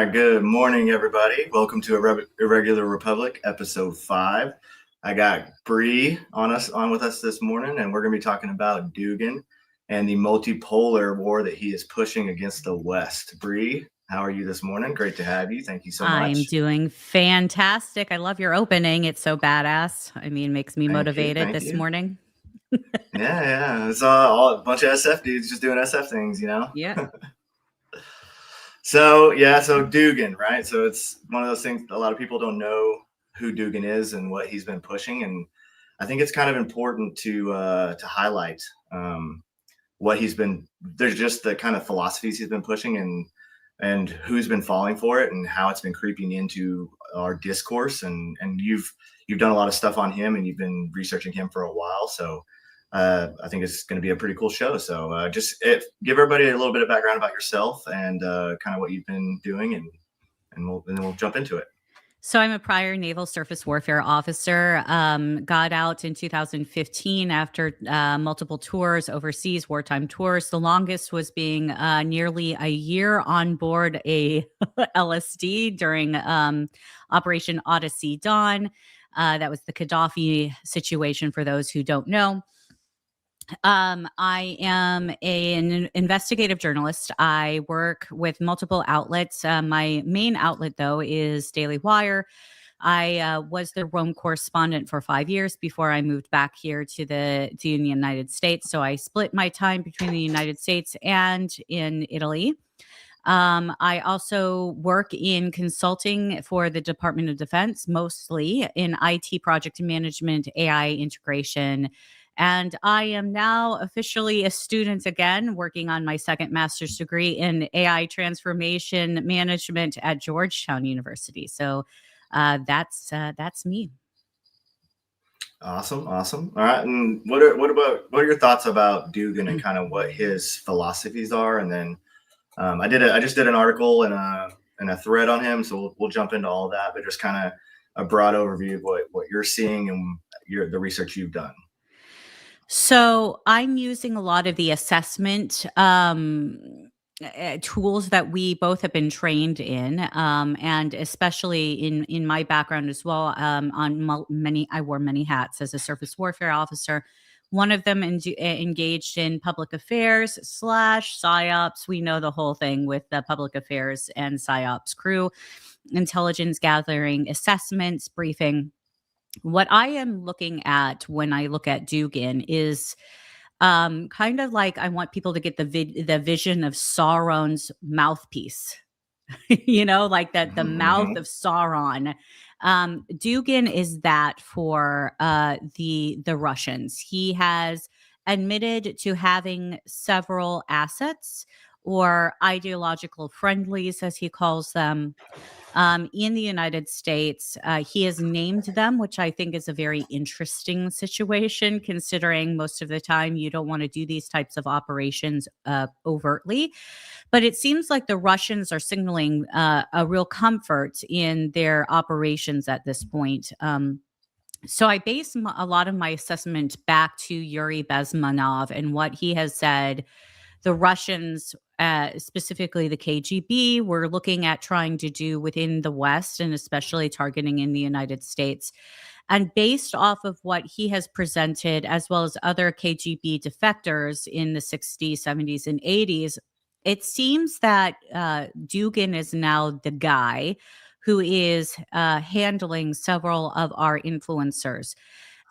right, good morning, everybody. Welcome to Irregular Republic, episode 5. I got Bree on with us this morning, and we're going to be talking about Dugin and the multipolar war that he is pushing against the West. Bree, how are you this morning? Great to have you. Thank you so I'm much. doing fantastic. I love your opening. It's so badass. I mean, makes me Thank you. motivated Thank this you. morning. Yeah. It's all a bunch of SF dudes just doing SF things, you know? Yeah. So Dugin, right? So it's one of those things a lot of people don't know who Dugin is and what he's been pushing, and I think it's kind of important to highlight what he's been. There's just the kind of philosophies he's been pushing and who's been falling for it and how it's been creeping into our discourse. And you've done a lot of stuff on him and you've been researching him for a while, so I think it's going to be a pretty cool show. So give everybody a little bit of background about yourself and kind of what you've been doing, and then we'll jump into it. So I'm a prior naval surface warfare officer. Got out in 2015 after multiple tours overseas, wartime tours. The longest was being nearly a year on board a LSD during Operation Odyssey Dawn. That was the Gaddafi situation, for those who don't know. I am an investigative journalist. I work with multiple outlets. My main outlet, though, is Daily Wire. I was the Rome correspondent for 5 years before I moved back here to the United States. So I split my time between the United States and in Italy. I also work in consulting for the Department of Defense, mostly in IT project management, AI integration. And I am now officially a student again, working on my second master's degree in AI transformation management at Georgetown University. So that's me. Awesome. All right, and what are your thoughts about Dugin and kind of what his philosophies are? And then I just did an article and a thread on him, so we'll jump into all of that, but just kind of a broad overview of what you're seeing and the research you've done. So I'm using a lot of the assessment tools that we both have been trained in, and especially in my background as well. I wore many hats as a surface warfare officer. One of them engaged in public affairs / psyops. We know the whole thing with the public affairs and psyops crew, intelligence gathering, assessments, briefing. What I am looking at when I look at Dugin is kind of like I want people to get the vision of Sauron's mouthpiece, like that the mouth of Sauron. Dugin is that for the Russians. He has admitted to having several assets or ideological friendlies, as he calls them, in the United States. He has named them, which I think is a very interesting situation, considering most of the time you don't want to do these types of operations overtly. But it seems like the Russians are signaling a real comfort in their operations at this point. So I base a lot of my assessment back to Yuri Bezmenov and what he has said. The Russians, specifically the KGB, were looking at trying to do within the West and especially targeting in the United States. And based off of what he has presented, as well as other KGB defectors in the 60s, 70s, and 80s, it seems that Dugin is now the guy who is handling several of our influencers.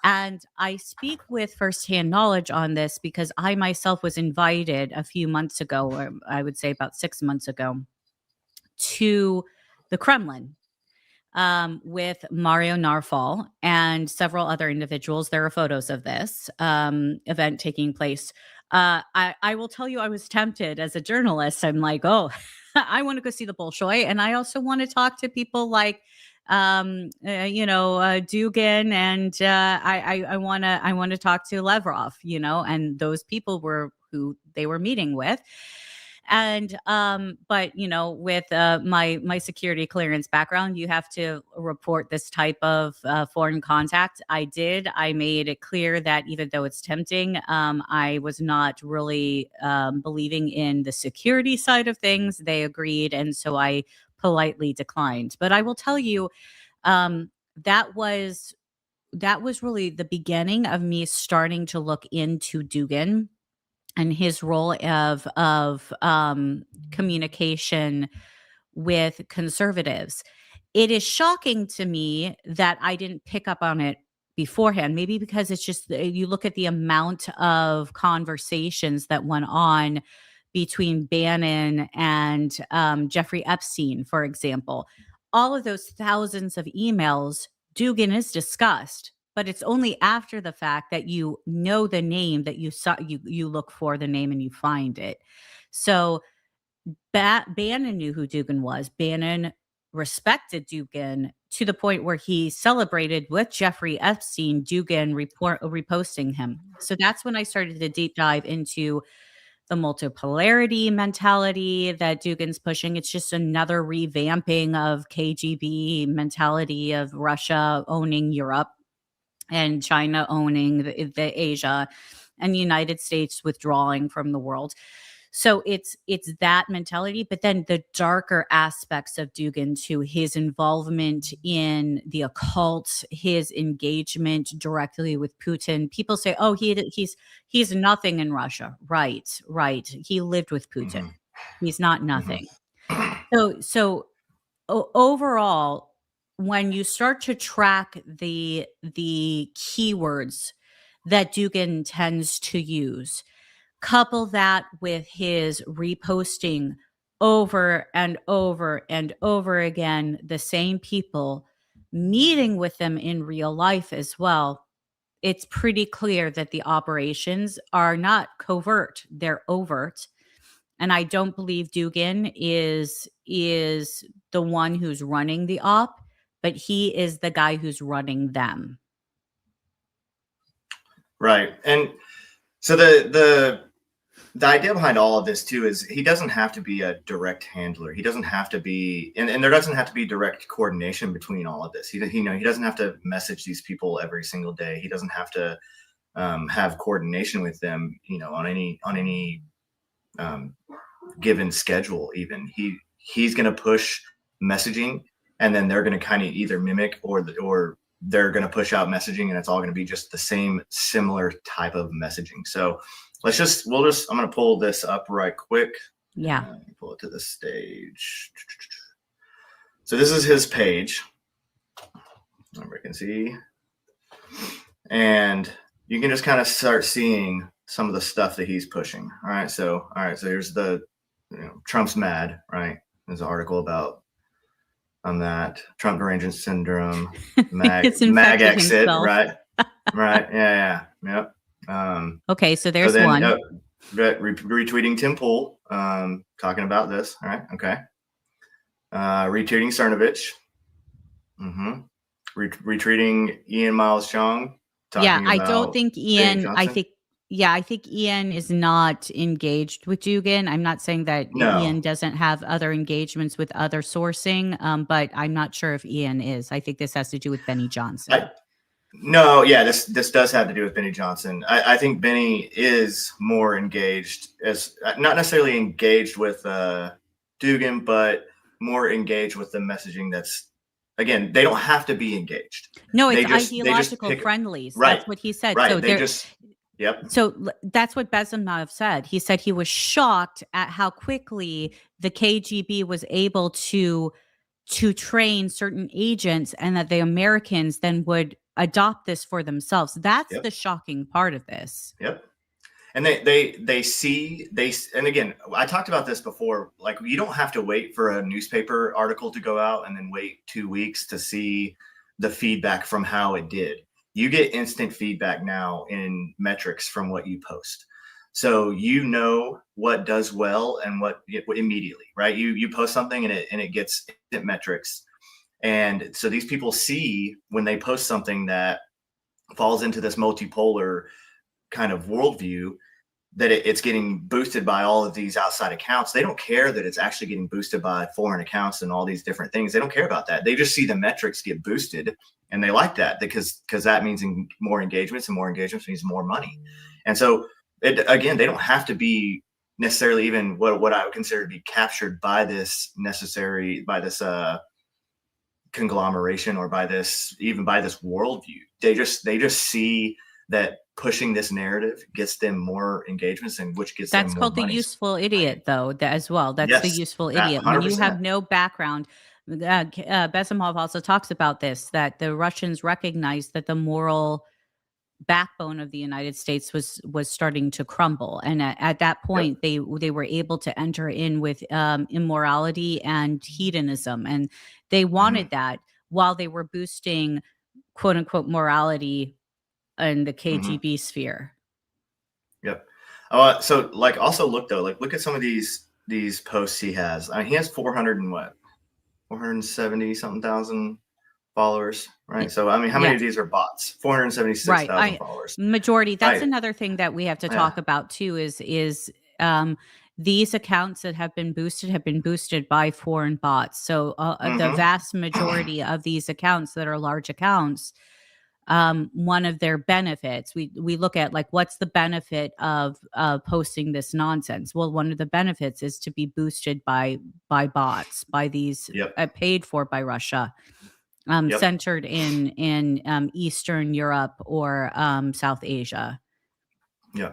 And I speak with firsthand knowledge on this because I myself was invited a few months ago, or I would say about 6 months ago, to the Kremlin with Mario Narfal and several other individuals. There are photos of this event taking place. I will tell you, I was tempted as a journalist. I'm like, oh, I want to go see the Bolshoi. And I also want to talk to people like Dugin, and I want to talk to Lavrov, and those people were who they were meeting with. And but with my security clearance background, you have to report this type of foreign contact. I made it clear that even though it's tempting, I was not really believing in the security side of things. They agreed, and so I politely declined. But I will tell you, that was really the beginning of me starting to look into Dugin and his role of communication with conservatives. It is shocking to me that I didn't pick up on it beforehand, maybe because it's just you look at the amount of conversations that went on between Bannon and Jeffrey Epstein, for example. All of those thousands of emails, Dugin is discussed, but it's only after the fact that you know the name that you look for the name and you find it. So Bannon knew who Dugin was. Bannon respected Dugin to the point where he celebrated with Jeffrey Epstein, Dugin reposting him. So that's when I started to deep dive into the multipolarity mentality that Dugin's pushing. It's just another revamping of KGB mentality of Russia owning Europe and China owning the Asia and the United States withdrawing from the world. So it's that mentality, but then the darker aspects of Dugin too, his involvement in the occult, his engagement directly with Putin. People say, "Oh, he's nothing in Russia." Right. He lived with Putin. Mhm. He's not nothing. So overall, when you start to track the keywords that Dugin tends to use, couple that with his reposting over and over and over again the same people, meeting with them in real life as well, it's pretty clear that the operations are not covert, they're overt. And I don't believe Dugin is the one who's running the op, but he is the guy who's running them. Right. And so the idea behind all of this too is he doesn't have to be a direct handler. He doesn't have to be, and there doesn't have to be direct coordination between all of this. He doesn't have to message these people every single day. He doesn't have to have coordination with them, on any given schedule. Even he's going to push messaging, and then they're going to kind of either mimic or they're going to push out messaging, and it's all going to be just the same similar type of messaging. So I'm going to pull this up right quick. Yeah. Pull it to the stage. So this is his page. Everybody can see. And you can just kind of start seeing some of the stuff that he's pushing. All right. So here's the, Trump's mad, right? There's an article about on that Trump derangement syndrome, mag exit, himself. right? Right. Yeah. Yep. Okay. So there's one. Retweeting Tim Pool, talking about this. All right. Okay. Retweeting Cernovich. Mm-hmm. Retweeting Ian Miles Chong. I don't think Ian. I think Ian is not engaged with Dugin. I'm not saying that Ian doesn't have other engagements with other sourcing, but I'm not sure if Ian is. I think this has to do with Benny Johnson. This does have to do with Benny Johnson. I think Benny is more engaged, as not necessarily engaged with Dugin, but more engaged with the messaging that's, again, they don't have to be engaged. No, it's ideological friendlies. Right. That's what he said. Right. So So that's what Bezmenov said. He said he was shocked at how quickly the KGB was able to train certain agents, and that the Americans then would adopt this for themselves. That's the shocking part of this. Yep. And and again, I talked about this before, like, you don't have to wait for a newspaper article to go out and then wait 2 weeks to see the feedback from how it did. You get instant feedback now in metrics from what you post. So what does well and what immediately, right? You post something and it gets instant metrics. And so these people see when they post something that falls into this multipolar kind of worldview, that it's getting boosted by all of these outside accounts. They don't care that it's actually getting boosted by foreign accounts and all these different things. They don't care about that. They just see the metrics get boosted, and they like that because that means more engagements, and more engagements means more money. And so again, they don't have to be necessarily even what I would consider to be captured by this conglomeration, or by this worldview. They just see that pushing this narrative gets them more engagements, and which gets That's them more called the money. useful idiot, though, as well. That's the Yes, useful that idiot. When you have 100%. no background, Besimov also talks about this, that the Russians recognized that the moral backbone of the United States was starting to crumble, and at that Yep. point, they were able to enter in with immorality and hedonism, and they wanted that while they were boosting "quote unquote" morality in the KGB sphere. Yep. So like, also look though, like look at some of these posts he has. I mean, he has 470 something thousand followers, right? So I mean, how many of these are bots? 476,000 followers. Majority. That's Right. another thing that we have to talk about too, is these accounts that have been boosted by foreign bots. So the vast majority of these accounts that are large accounts, one of their benefits, we look at, like, what's the benefit of posting this nonsense? Well, one of the benefits is to be boosted by bots, by these paid for by Russia, centered in Eastern Europe or South Asia. Yeah.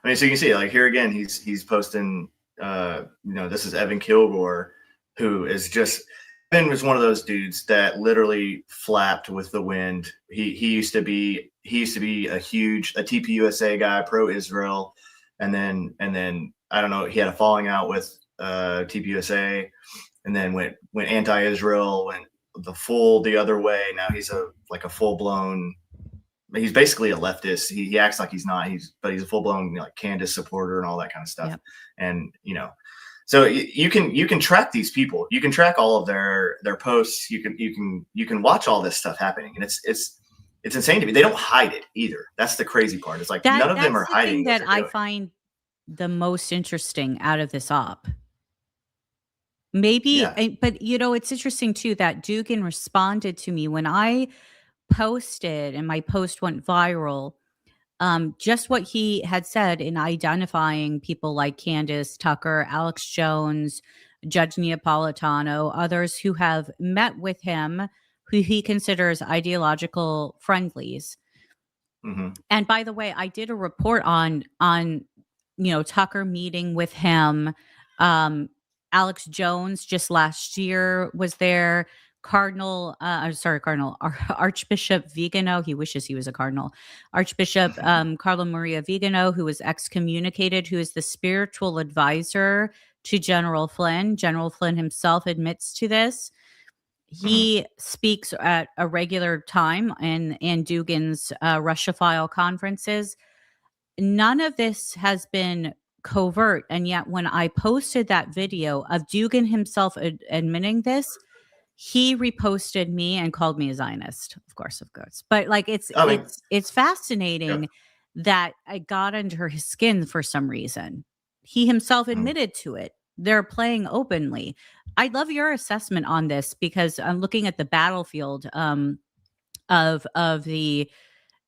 I mean, so you can see, like, here again, he's posting, this is Evan Kilgore, who is just, Evan was one of those dudes that literally flapped with the wind. He used to be a TPUSA guy, pro-Israel, and then I don't know, he had a falling out with TPUSA, and then went anti-Israel, went the other way. Now he's a full-blown, he's basically a leftist. He acts like he's not, but he's a full-blown, like, Candace supporter and all that kind of stuff. Yep. And so you can track these people. You can track all of their posts. You can watch all this stuff happening, and it's insane to me. They don't hide it either. That's the crazy part. It's like none of them are hiding. That's the thing that I find the most interesting out of this op. Maybe, but it's interesting too that Dugin responded to me when I posted, and my post went viral. Just what he had said in identifying people like Candace Tucker, Alex Jones, Judge Neapolitano, others who have met with him, who he considers ideological friendlies. And by the way, I did a report on Tucker meeting with him. Alex Jones just last year was there. Archbishop Vigano, he wishes he was a cardinal. Archbishop Carlo Maria Vigano, who was excommunicated, who is the spiritual advisor to General Flynn. General Flynn himself admits to this. He speaks at a regular time in Dugin's Russia-phile conferences. None of this has been covert, and yet when I posted that video of Dugin himself admitting this, he reposted me and called me a Zionist, of course. But like, it's fascinating that I got under his skin for some reason. He himself admitted to it. They're playing openly. I'd love your assessment on this, because I'm looking at the battlefield of the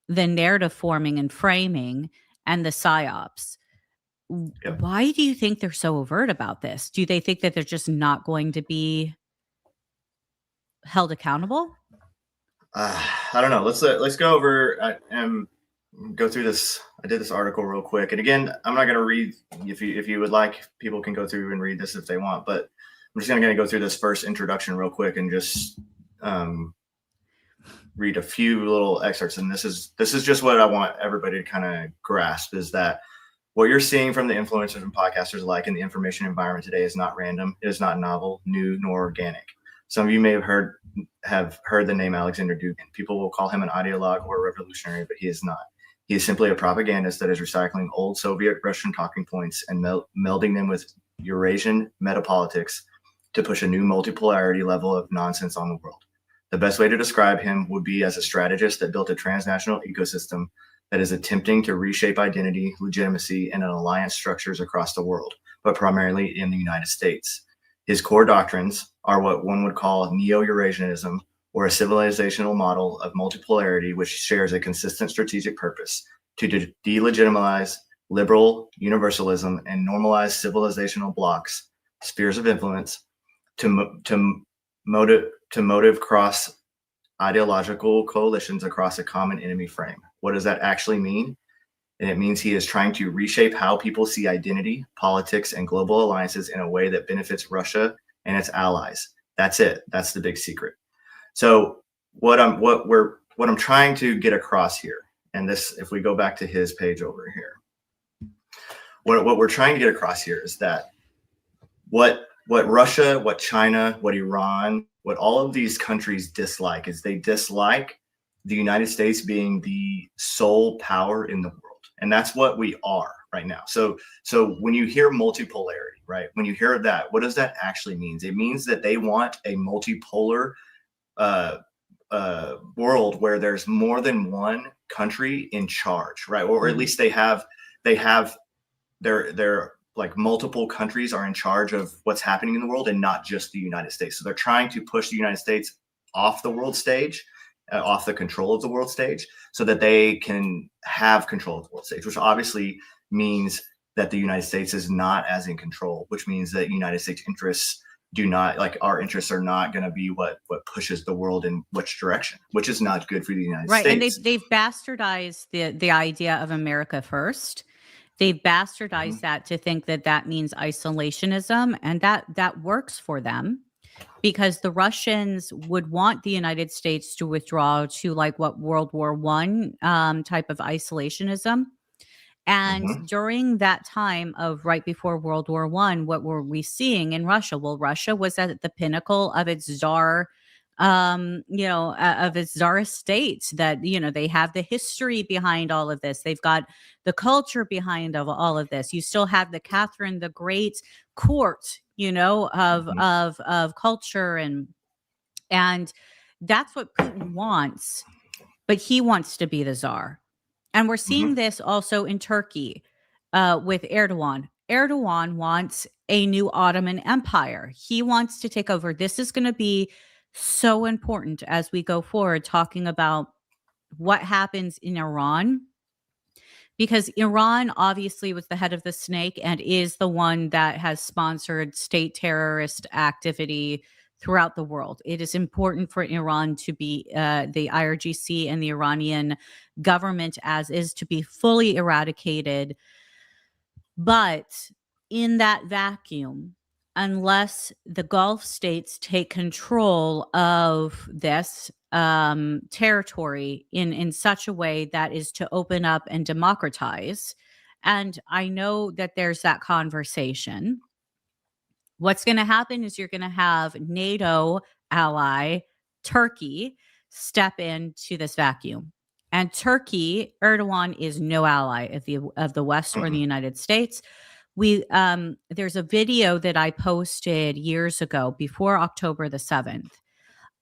narrative forming and framing and the psyops. Why do you think they're so overt about this? Do they think that they're just not going to be held accountable? I don't know. Let's go over go through this. I did this article real quick, and again, I'm not going to read. If you would like, people can go through and read this if they want. But I'm just going to go through this first introduction real quick and just read a few little excerpts. And this is just what I want everybody to kind of grasp, is that what you're seeing from the influencers and podcasters alike in the information environment today is not random. It is not novel, new, nor organic. Some of you may have heard the name Alexander Dugin. People will call him an ideologue or a revolutionary, but he is not. He is simply a propagandist that is recycling old Soviet Russian talking points and melding them with Eurasian metapolitics to push a new multipolarity level of nonsense on the world. The best way to describe him would be as a strategist that built a transnational ecosystem that is attempting to reshape identity, legitimacy, and alliance structures across the world, but primarily in the United States. His core doctrines are what one would call neo-Eurasianism, or a civilizational model of multipolarity, which shares a consistent strategic purpose to delegitimize liberal universalism, and normalized civilizational blocks, spheres of influence, to motive cross ideological coalitions across a common enemy frame. What does that actually mean? And it means he is trying to reshape how people see identity, politics, and global alliances in a way that benefits Russia and its allies. That's it. That's the big secret. So what I'm trying to get across here, and this, if we go back to his page over here, what we're trying to get across here is that what Russia, what China, what Iran, what all of these countries dislike is they dislike the United States being the sole power in the world. And that's what we are right now. So when you hear multipolarity, right? When you hear that, what does that actually mean? It means that they want a multipolar world where there's more than one country in charge, right? Or at least they have their like multiple countries are in charge of what's happening in the world and not just the United States. So they're trying to push the United States off the world stage, off the control of the world stage, so that they can have control of the world stage, which obviously means that the United States is not as in control, which means that United States interests do not, like our interests are not going to be what pushes the world in which direction, which is not good for the United States. Right. And they've bastardized the idea of America first. They've bastardized that to think that that means isolationism, and that works for them because the Russians would want the United States to withdraw to like what World War I type of isolationism. And during that time of right before World War I, what were we seeing in Russia? Well, Russia was at the pinnacle of its czar of its czarist state, that, they have the history behind all of this. They've got the culture behind of all of this. You still have the Catherine the Great court, of culture. And that's what Putin wants, but he wants to be the czar. And we're seeing this also in Turkey with Erdogan. Erdogan wants a new Ottoman Empire. He wants to take over. This is going to be so important as we go forward, talking about what happens in Iran, because Iran obviously was the head of the snake and is the one that has sponsored state terrorist activity throughout the world. It is important for Iran to be the IRGC and the Iranian government as is to be fully eradicated. But in that vacuum, unless the Gulf states take control of this territory in such a way that is to open up and democratize, and I know that there's that conversation, what's going to happen is you're going to have NATO ally Turkey step into this vacuum. And Turkey, Erdogan is no ally of the West or the United States. There's a video that I posted years ago before October the 7th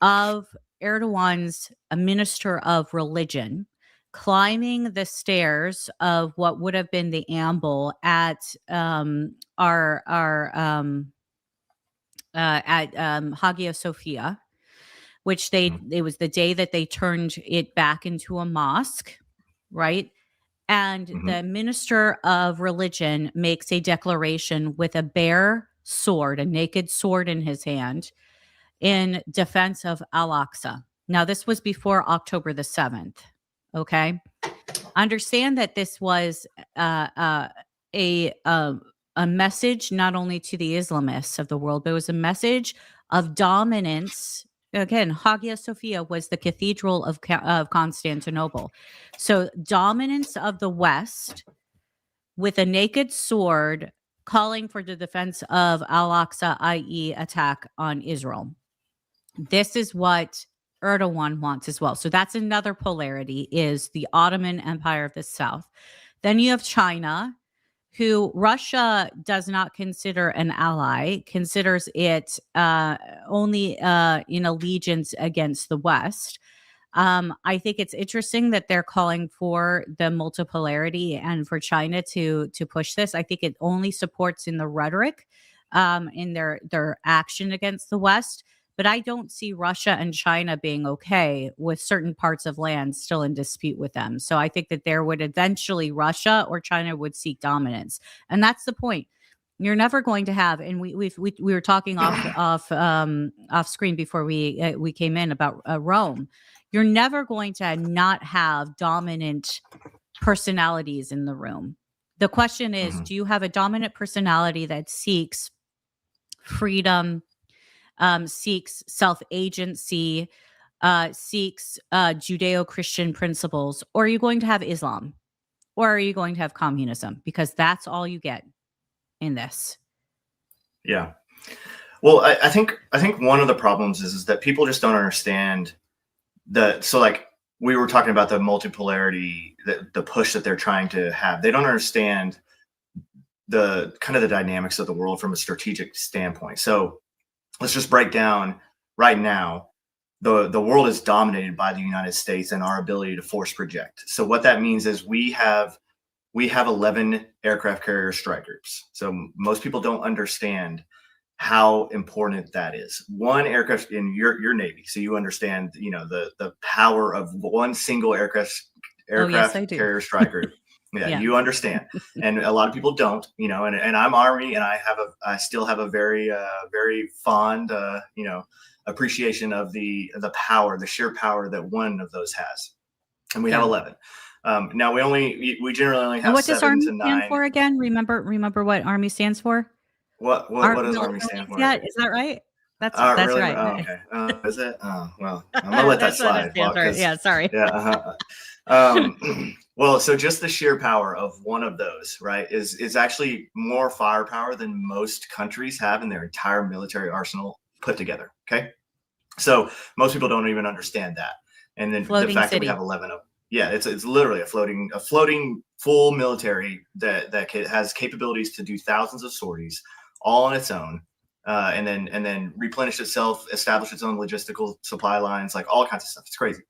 of Erdogan's minister of religion climbing the stairs of what would have been the amble at Hagia Sophia, which it was the day that they turned it back into a mosque, right? And the minister of religion makes a declaration with a bare sword, a naked sword in his hand, in defense of Al-Aqsa. Now, this was before October the 7th, okay? Understand that this was a message not only to the Islamists of the world, but it was a message of dominance. Again, Hagia Sophia was the cathedral of Constantinople. So dominance of the West with a naked sword calling for the defense of Al-Aqsa, i.e. attack on Israel. This is what Erdogan wants as well. So that's another polarity, is the Ottoman Empire of the South. Then you have China, who Russia does not consider an ally, considers it only in allegiance against the West. I think it's interesting that they're calling for the multipolarity and for China to push this. I think it only supports in the rhetoric, in their action against the West. But I don't see Russia and China being okay with certain parts of land still in dispute with them. So I think that there would eventually Russia or China would seek dominance. And that's the point. You're never going to have, and we were talking off screen before we came in about Rome. You're never going to not have dominant personalities in the room. The question is, do you have a dominant personality that seeks freedom, seeks self-agency, seeks Judeo-Christian principles, or are you going to have Islam, or are you going to have communism? Because that's all you get in this. Yeah. Well, I think one of the problems is that people just don't understand so like we were talking about the multipolarity, the push that they're trying to have. They don't understand the kind of the dynamics of the world from a strategic standpoint. So let's just break down right now. The world is dominated by the United States and our ability to force project. So what that means is we have 11 aircraft carrier strike groups. So most people don't understand how important that is. One aircraft in your Navy, so you understand, the power of one single aircraft yes, carrier strike group. Yeah, you understand, and a lot of people don't. And I'm Army, and I still have a very very fond appreciation of the power, the sheer power that one of those has, and we have 11. Now we generally only have. And what does Army 7 to 9. stand for again? Remember what Army stands for? What does Army stand for? Yeah, is that right? That's really? right. Oh, okay. Is it? Oh, well, I'm gonna let that slide. Yeah, sorry. Yeah. Well, so just the sheer power of one of those, right, is actually more firepower than most countries have in their entire military arsenal put together. Okay, so most people don't even understand that, and then the fact that we have 11 of them. Yeah, it's literally a floating full military that has capabilities to do thousands of sorties all on its own, and then replenish itself, establish its own logistical supply lines, like all kinds of stuff. It's crazy.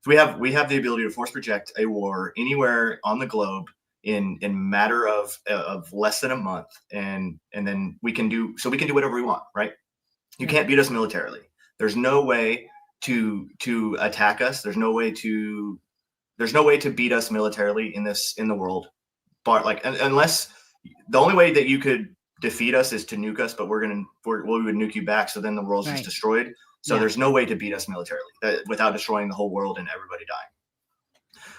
So we have the ability to force project a war anywhere on the globe in matter of less than a month, and then we can do whatever we want, right? You can't beat us militarily. There's no way to attack us. There's no way to beat us militarily in the world, but unless the only way that you could defeat us is to nuke us, but we would nuke you back. So then the world's just destroyed. So there's no way to beat us militarily without destroying the whole world and everybody dying.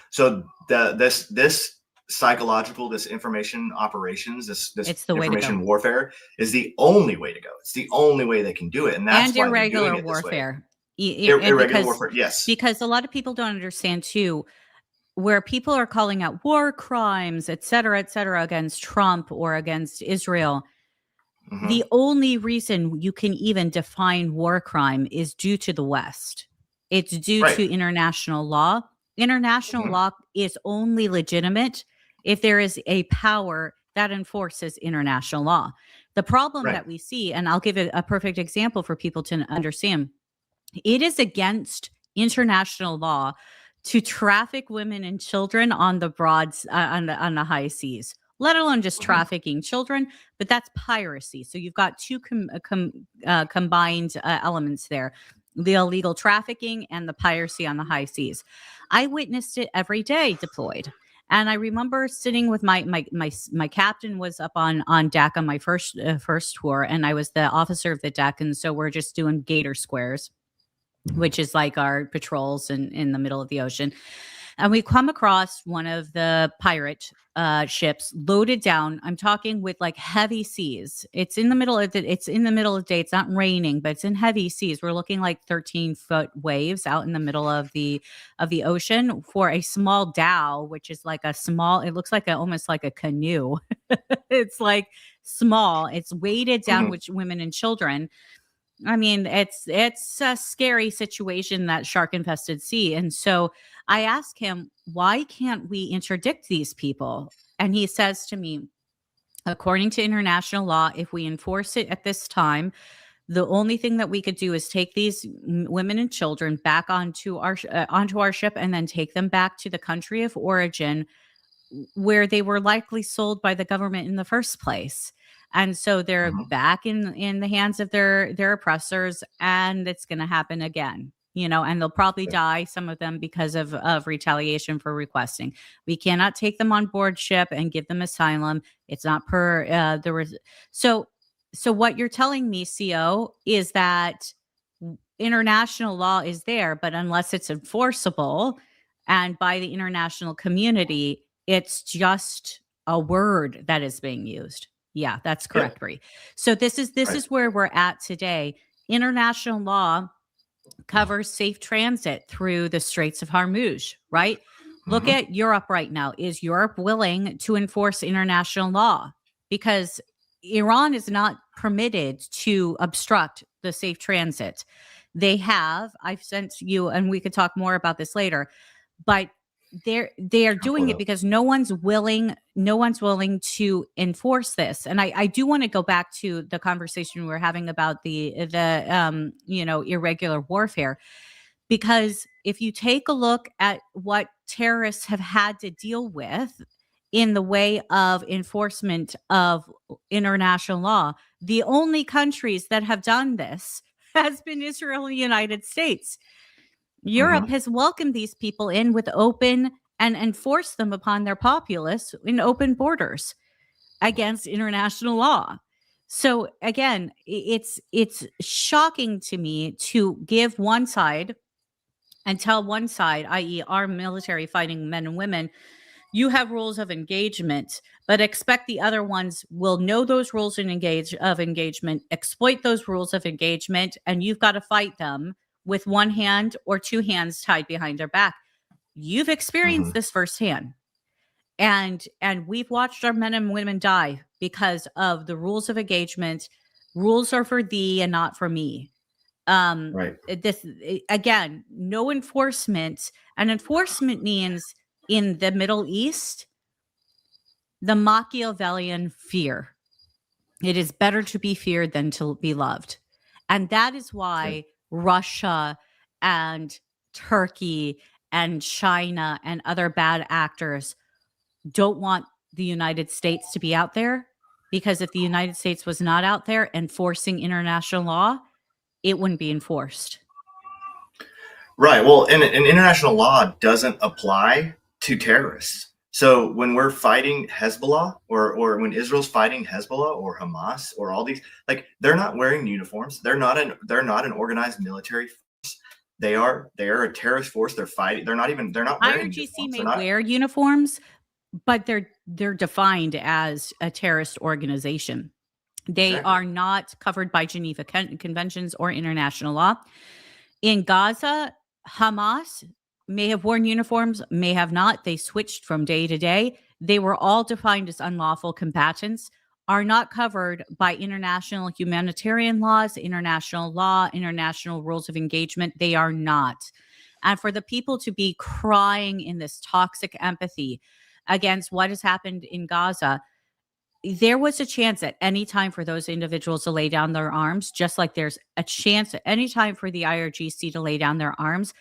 So this psychological, this information operations, this information warfare is the only way to go. It's the only way they can do it, and that's why irregular warfare. Irregular warfare, yes. Because a lot of people don't understand too, where people are calling out war crimes, et cetera, against Trump or against Israel. The only reason you can even define war crime is due to the West. It's due to international law. International law is only legitimate if there is a power that enforces international law. The problem that we see, and I'll give it a perfect example for people to understand, it is against international law to traffic women and children on the on the high seas, let alone just trafficking children, but that's piracy. So you've got two combined elements there, the illegal trafficking and the piracy on the high seas. I witnessed it every day deployed. And I remember sitting with my captain was up on deck on my first tour, and I was the officer of the deck. And so we're just doing gator squares, which is like our patrols in the middle of the ocean. And we come across one of the pirate ships loaded down. I'm talking with like heavy seas. It's in the middle of the day. It's not raining, but it's in heavy seas. We're looking like 13-foot waves out in the middle of the ocean for a small dhow, which is like it looks like almost like a canoe. It's like small. It's weighted down with women and children. I mean, it's a scary situation, that shark-infested sea. And so I ask him, why can't we interdict these people? And he says to me, according to international law, if we enforce it at this time, the only thing that we could do is take these women and children back onto our ship and then take them back to the country of origin where they were likely sold by the government in the first place. And so they're Hmm. back in the hands of their oppressors, and it's going to happen again. And they'll probably die, some of them, because of retaliation for requesting. We cannot take them on board ship and give them asylum. It's not per so what you're telling me, CO, is that international law is there, but unless it's enforceable and by the international community, it's just a word that is being used. Yeah, that's Yep. correct, Bree. So this Right. is where we're at today. International law covers safe transit through the Straits of Hormuz, right? Look Hmm. at Europe right now. Is Europe willing to enforce international law? Because Iran is not permitted to obstruct the safe transit. I've sent you, and we could talk more about this later, but they are I'll pull doing it it up. because no one's willing to enforce this. And I do want to go back to the conversation we were having about the irregular warfare, because if you take a look at what terrorists have had to deal with in the way of enforcement of international law, the only countries that have done this has been Israel and the United States. Europe Hmm. has welcomed these people in with open and enforced them upon their populace in open borders against international law. So again, it's shocking to me to give one side and tell one side, i.e., our military fighting men and women, you have rules of engagement, but expect the other ones will know those rules of engagement, exploit those rules of engagement, and you've got to fight them with one hand or two hands tied behind their back. You've Hmm. experienced this firsthand. And we've watched our men and women die because of the rules of engagement. Rules are for thee and not for me. Right. Again, no enforcement. And enforcement means, in the Middle East, the Machiavellian fear. It is better to be feared than to be loved. And that is Yeah. why Russia and Turkey and China and other bad actors don't want the United States to be out there. Because if the United States was not out there enforcing international law, it wouldn't be enforced. Right. Well, and international law doesn't apply to terrorists. So when we're fighting Hezbollah, or when Israel's fighting Hezbollah or Hamas or all these, like, they're not wearing uniforms. They're not an organized military force. They are a terrorist force. They're fighting. They're not wearing IRGC uniforms. They're may not. wear uniforms, but they're defined as a terrorist organization. They Exactly. are not covered by Geneva conventions or international law. In Gaza, Hamas may have worn uniforms, may have not. They switched from day to day. They were all defined as unlawful combatants, are not covered by international humanitarian laws, international law, international rules of engagement. They are not. And for the people to be crying in this toxic empathy against what has happened in Gaza, there was a chance at any time for those individuals to lay down their arms, just like there's a chance at any time for the IRGC to lay down their arms.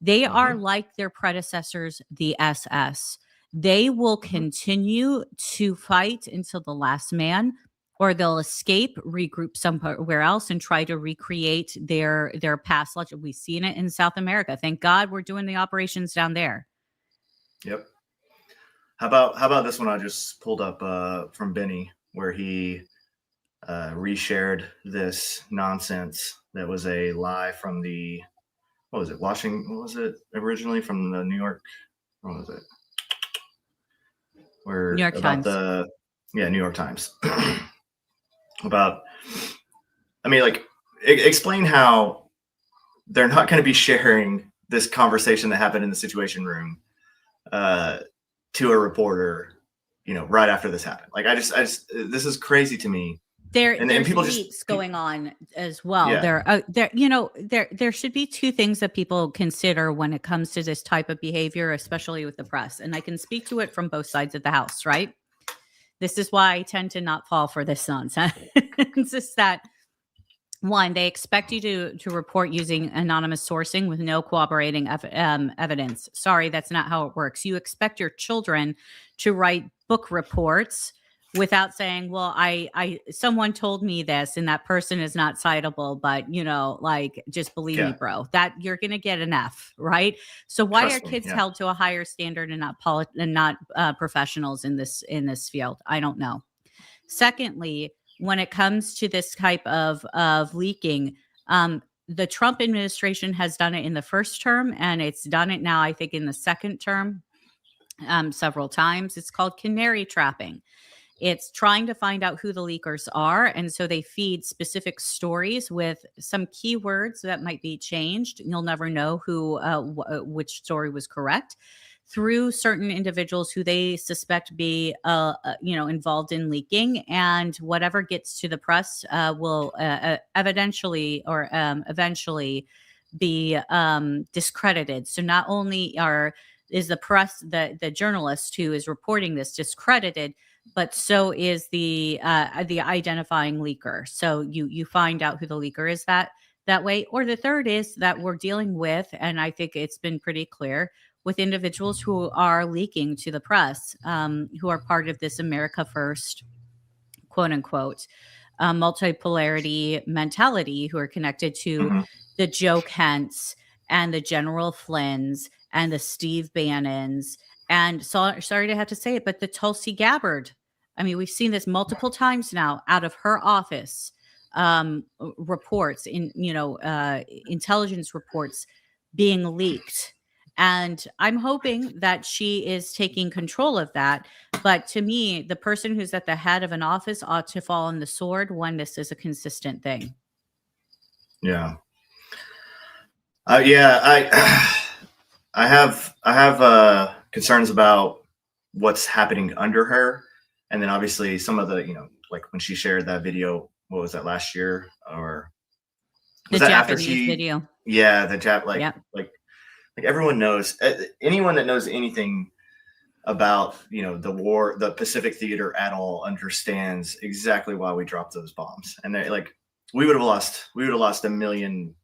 They are Hmm. like their predecessors, the SS. They will Hmm. continue to fight until the last man, or they'll escape, regroup somewhere else, and try to recreate their past legend. We've seen it in South America. Thank God we're doing the operations down there. Yep. How about this one I just pulled up from Benny, where he reshared this nonsense that was a lie from the, what was it, Washington? What was it originally, from the New York? What was it? New Where York about Times. the, yeah, New York Times about, I mean, like, explain how they're not going to be sharing this conversation that happened in the Situation Room uh, to a reporter, right after this happened. Like, this is crazy to me. And There's people just, leaks going on as well. yeah, There should be two things that people consider when it comes to this type of behavior, especially with the press. And I can speak to it from both sides of the house, right? This is why I tend to not fall for this nonsense. It's just that, one, they expect you to report using anonymous sourcing with no corroborating evidence. Sorry, that's not how it works. You expect your children to write book reports without saying, well, someone told me this and that person is not citable, but like, just believe me, Yeah. bro, that you're going to get an F, right? So why Trust are me, kids yeah. held to a higher standard and not professionals in this field? I don't know. Secondly, when it comes to this type of leaking, the Trump administration has done it in the first term, and it's done it now, I think, in the second term, several times. It's called canary trapping. It's trying to find out who the leakers are. And so they feed specific stories with some keywords that might be changed. You'll never know which story was correct, through certain individuals who they suspect be, involved in leaking. And whatever gets to the press will eventually be discredited. So not only is the press, the journalist who is reporting this, discredited, but so is the identifying leaker. So you find out who the leaker is that way. Or the third is that we're dealing with, and I think it's been pretty clear, with individuals who are leaking to the press, who are part of this America First, quote unquote, multipolarity mentality, who are connected to Mm-hmm. the Joe Kents and the General Flynn's and the Steve Bannons. And so, sorry to have to say it, but the Tulsi Gabbard. I mean, we've seen this multiple times now out of her office, reports intelligence reports being leaked. And I'm hoping that she is taking control of that. But to me, the person who's at the head of an office ought to fall on the sword when this is a consistent thing. Yeah. I have concerns about what's happening under her, and then obviously some of the, like when she shared that video, what was that, last year, or was the Japanese video? Yeah, like everyone knows, anyone that knows anything about the war, the Pacific Theater at all, understands exactly why we dropped those bombs, and they we would have lost a million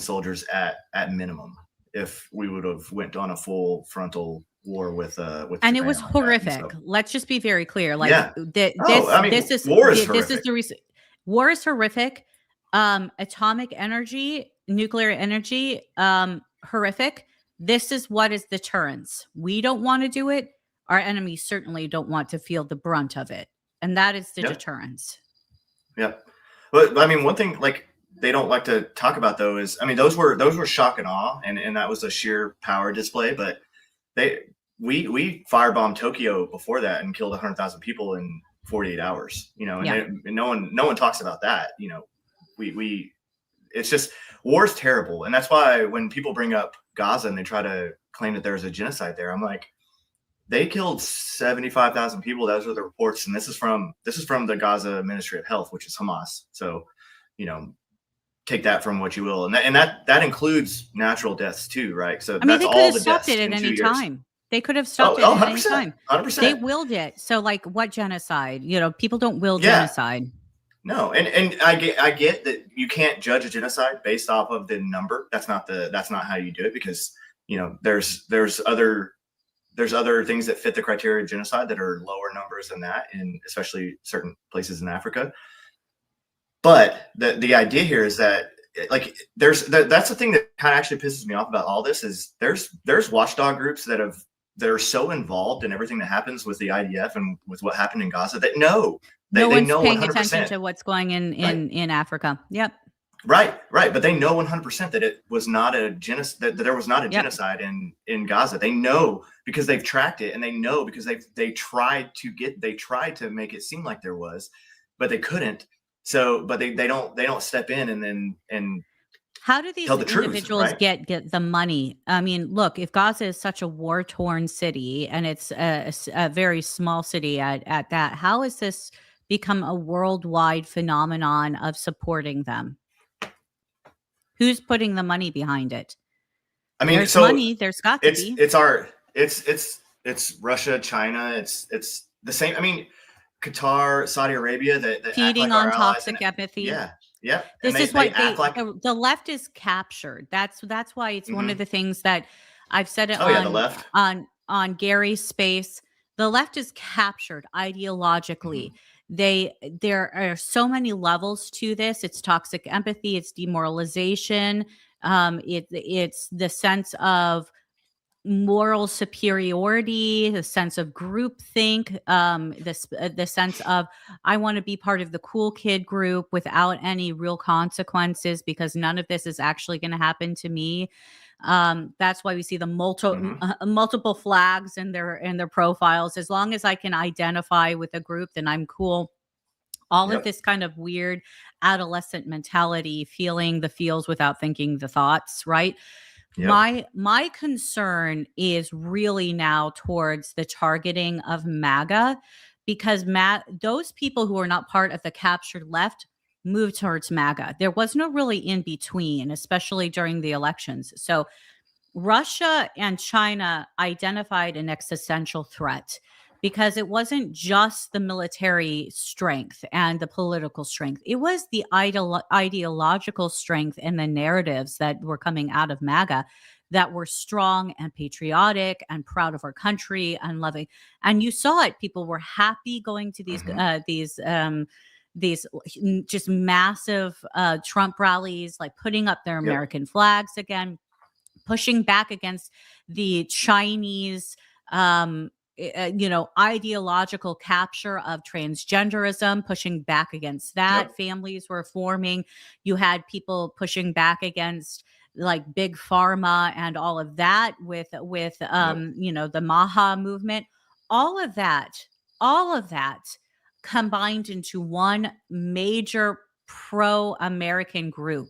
soldiers at minimum if we would have went on a full frontal war with and Japan it was like horrific. So, let's just be very clear. Like, yeah. This is war is this horrific. Is the reason. War is horrific. Atomic energy, nuclear energy, horrific. This is what is deterrence. We don't want to do it. Our enemies certainly don't want to feel the brunt of it, and that is the deterrence. Yep. But I mean, one thing they don't like to talk about, though, is, I mean, those were shock and awe, and that was a sheer power display. But we firebombed Tokyo before that and killed 100,000 people in 48 hours. And no one talks about that. It's just, war's terrible, and that's why when people bring up Gaza and they try to claim that there's a genocide there, I'm like, they killed 75,000 people. Those are the reports, and this is from the Gaza Ministry of Health, which is Hamas. So, take that from what you will, and that includes natural deaths too, right? So I mean, that's they all could have stopped it at any time. They could have stopped it at any time. 100%. They willed it. So, like, what genocide? People don't will genocide. No, and I get that you can't judge a genocide based off of the number. That's not how you do it, because there's other things that fit the criteria of genocide that are lower numbers than that, in especially certain places in Africa. But the idea here is that, that's the thing that kind of actually pisses me off about all this, is there's watchdog groups that are so involved in everything that happens with the IDF and with what happened in Gaza that no one's paying 100%. attention to what's going in Africa. Yep. Right. But they know 100% that it was not a genocide, that there was not a genocide in Gaza. They know because they've tracked it, and they know because they tried to make it seem like there was, but they couldn't. So, but they don't step in and how do these individuals get the money? I mean, look, if Gaza is such a war-torn city, and it's a very small city at that, how has this become a worldwide phenomenon of supporting them? Who's putting the money behind it? I mean, there's money. There's got to be. It's Russia, China. It's the same. I mean, Qatar, Saudi Arabia, that feeding on toxic empathy. Yeah. This is what the left is captured. That's why it's one of the things that I've said it the left. on Gary's space. the left is captured ideologically. There are so many levels to this. It's toxic empathy, it's demoralization, it's the sense of moral superiority, the sense of groupthink, the sense of I want to be part of the cool kid group without any real consequences because none of this is actually going to happen to me. That's why we see the multiple flags in their profiles. As long as I can identify with a group, then I'm cool. All of this kind of weird adolescent mentality, feeling the feels without thinking the thoughts, right? My concern is really now towards the targeting of MAGA, because those people who are not part of the captured left moved towards MAGA. There was no really in between, especially during the elections. So Russia and China identified an existential threat because it wasn't just the military strength and the political strength. It was the ideological strength and the narratives that were coming out of MAGA that were strong and patriotic and proud of our country and loving. And you saw it. People were happy going to these just massive Trump rallies, like putting up their American flags again, pushing back against the Chinese ideological capture of transgenderism, pushing back against that. Families were forming. You had people pushing back against like big pharma and all of that with the Maha movement. All of that combined into one major pro-American group.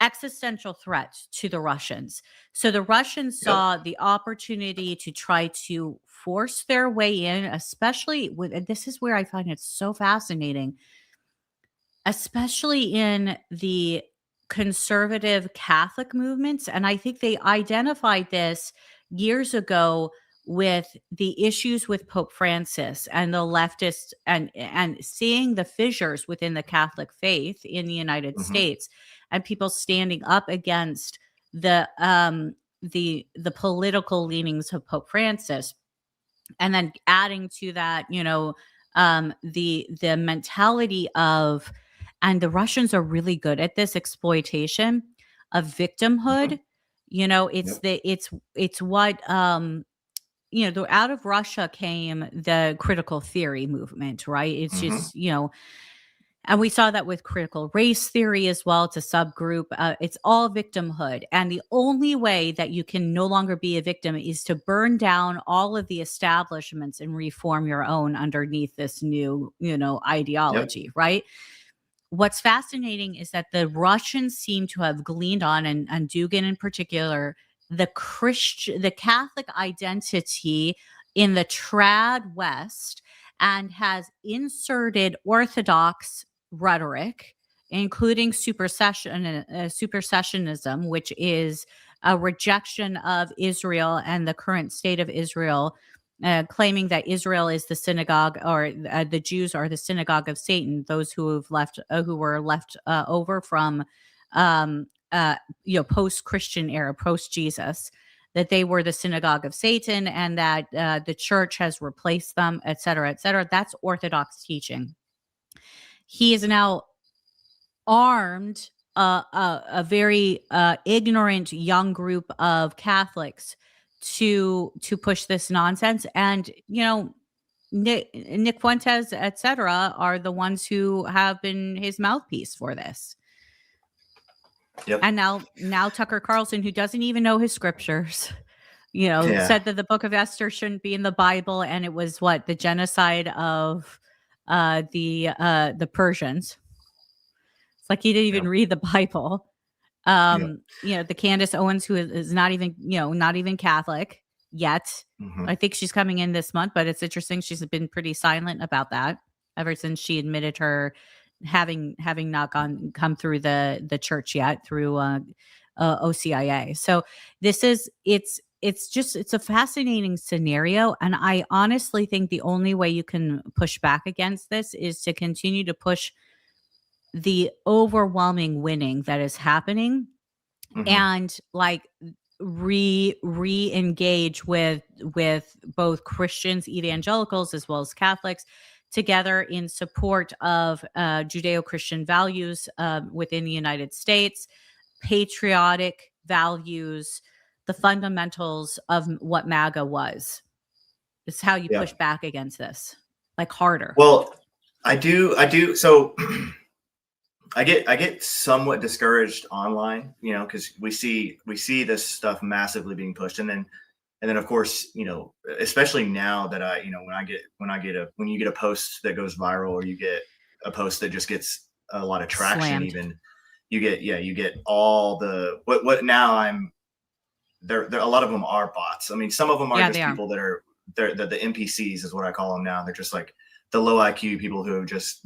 Existential threat to the Russians. So the Russians saw the opportunity to try to force their way in, especially with, this is where I find it so fascinating, especially in the conservative Catholic movements. And I think they identified this years ago with the issues with Pope Francis and the leftists and seeing the fissures within the Catholic faith in the United States, and people standing up against the political leanings of Pope Francis, and then adding to that, the mentality of, and the Russians are really good at this exploitation of victimhood. It's what out of Russia came the critical theory movement, right? It's just, and we saw that with critical race theory as well. It's a subgroup. It's all victimhood. And the only way that you can no longer be a victim is to burn down all of the establishments and reform your own underneath this new, ideology, right? What's fascinating is that the Russians seem to have gleaned on, and Dugin in particular, the Catholic identity in the trad West, and has inserted Orthodox rhetoric, including supersessionism, which is a rejection of Israel and the current state of Israel, claiming that Israel is the synagogue, or the Jews are the synagogue of Satan. Those who were left over from post-Christian era, post-Jesus, that they were the synagogue of Satan, and that the church has replaced them, et cetera, et cetera. That's Orthodox teaching. He is now armed a very ignorant young group of Catholics to push this nonsense. And, Nick Fuentes, et cetera, are the ones who have been his mouthpiece for this. And now Tucker Carlson, who doesn't even know his scriptures, said that the book of Esther shouldn't be in the Bible, and it was the genocide of the Persians. It's like he didn't even read the Bible. The Candace Owens, who is not even Catholic yet. I think she's coming in this month, but it's interesting. She's been pretty silent about that ever since she admitted her having not come through the church yet, through OCIA. So it's a fascinating scenario. And I honestly think the only way you can push back against this is to continue to push the overwhelming winning that is happening, and re-engage with both Christians, evangelicals, as well as Catholics, together in support of Judeo-Christian values within the United States, patriotic values, the fundamentals of what MAGA was. It's how you push back against this, like harder. Well, I do. So I get somewhat discouraged online, because we see this stuff massively being pushed, and then of course, especially now that when you get a post that goes viral, or you get a post that just gets a lot of traction, Slammed. even you get all the what now I'm there. A lot of them are bots. I mean, some of them are just people that are the NPCs is what I call them now. They're just like the low IQ people who just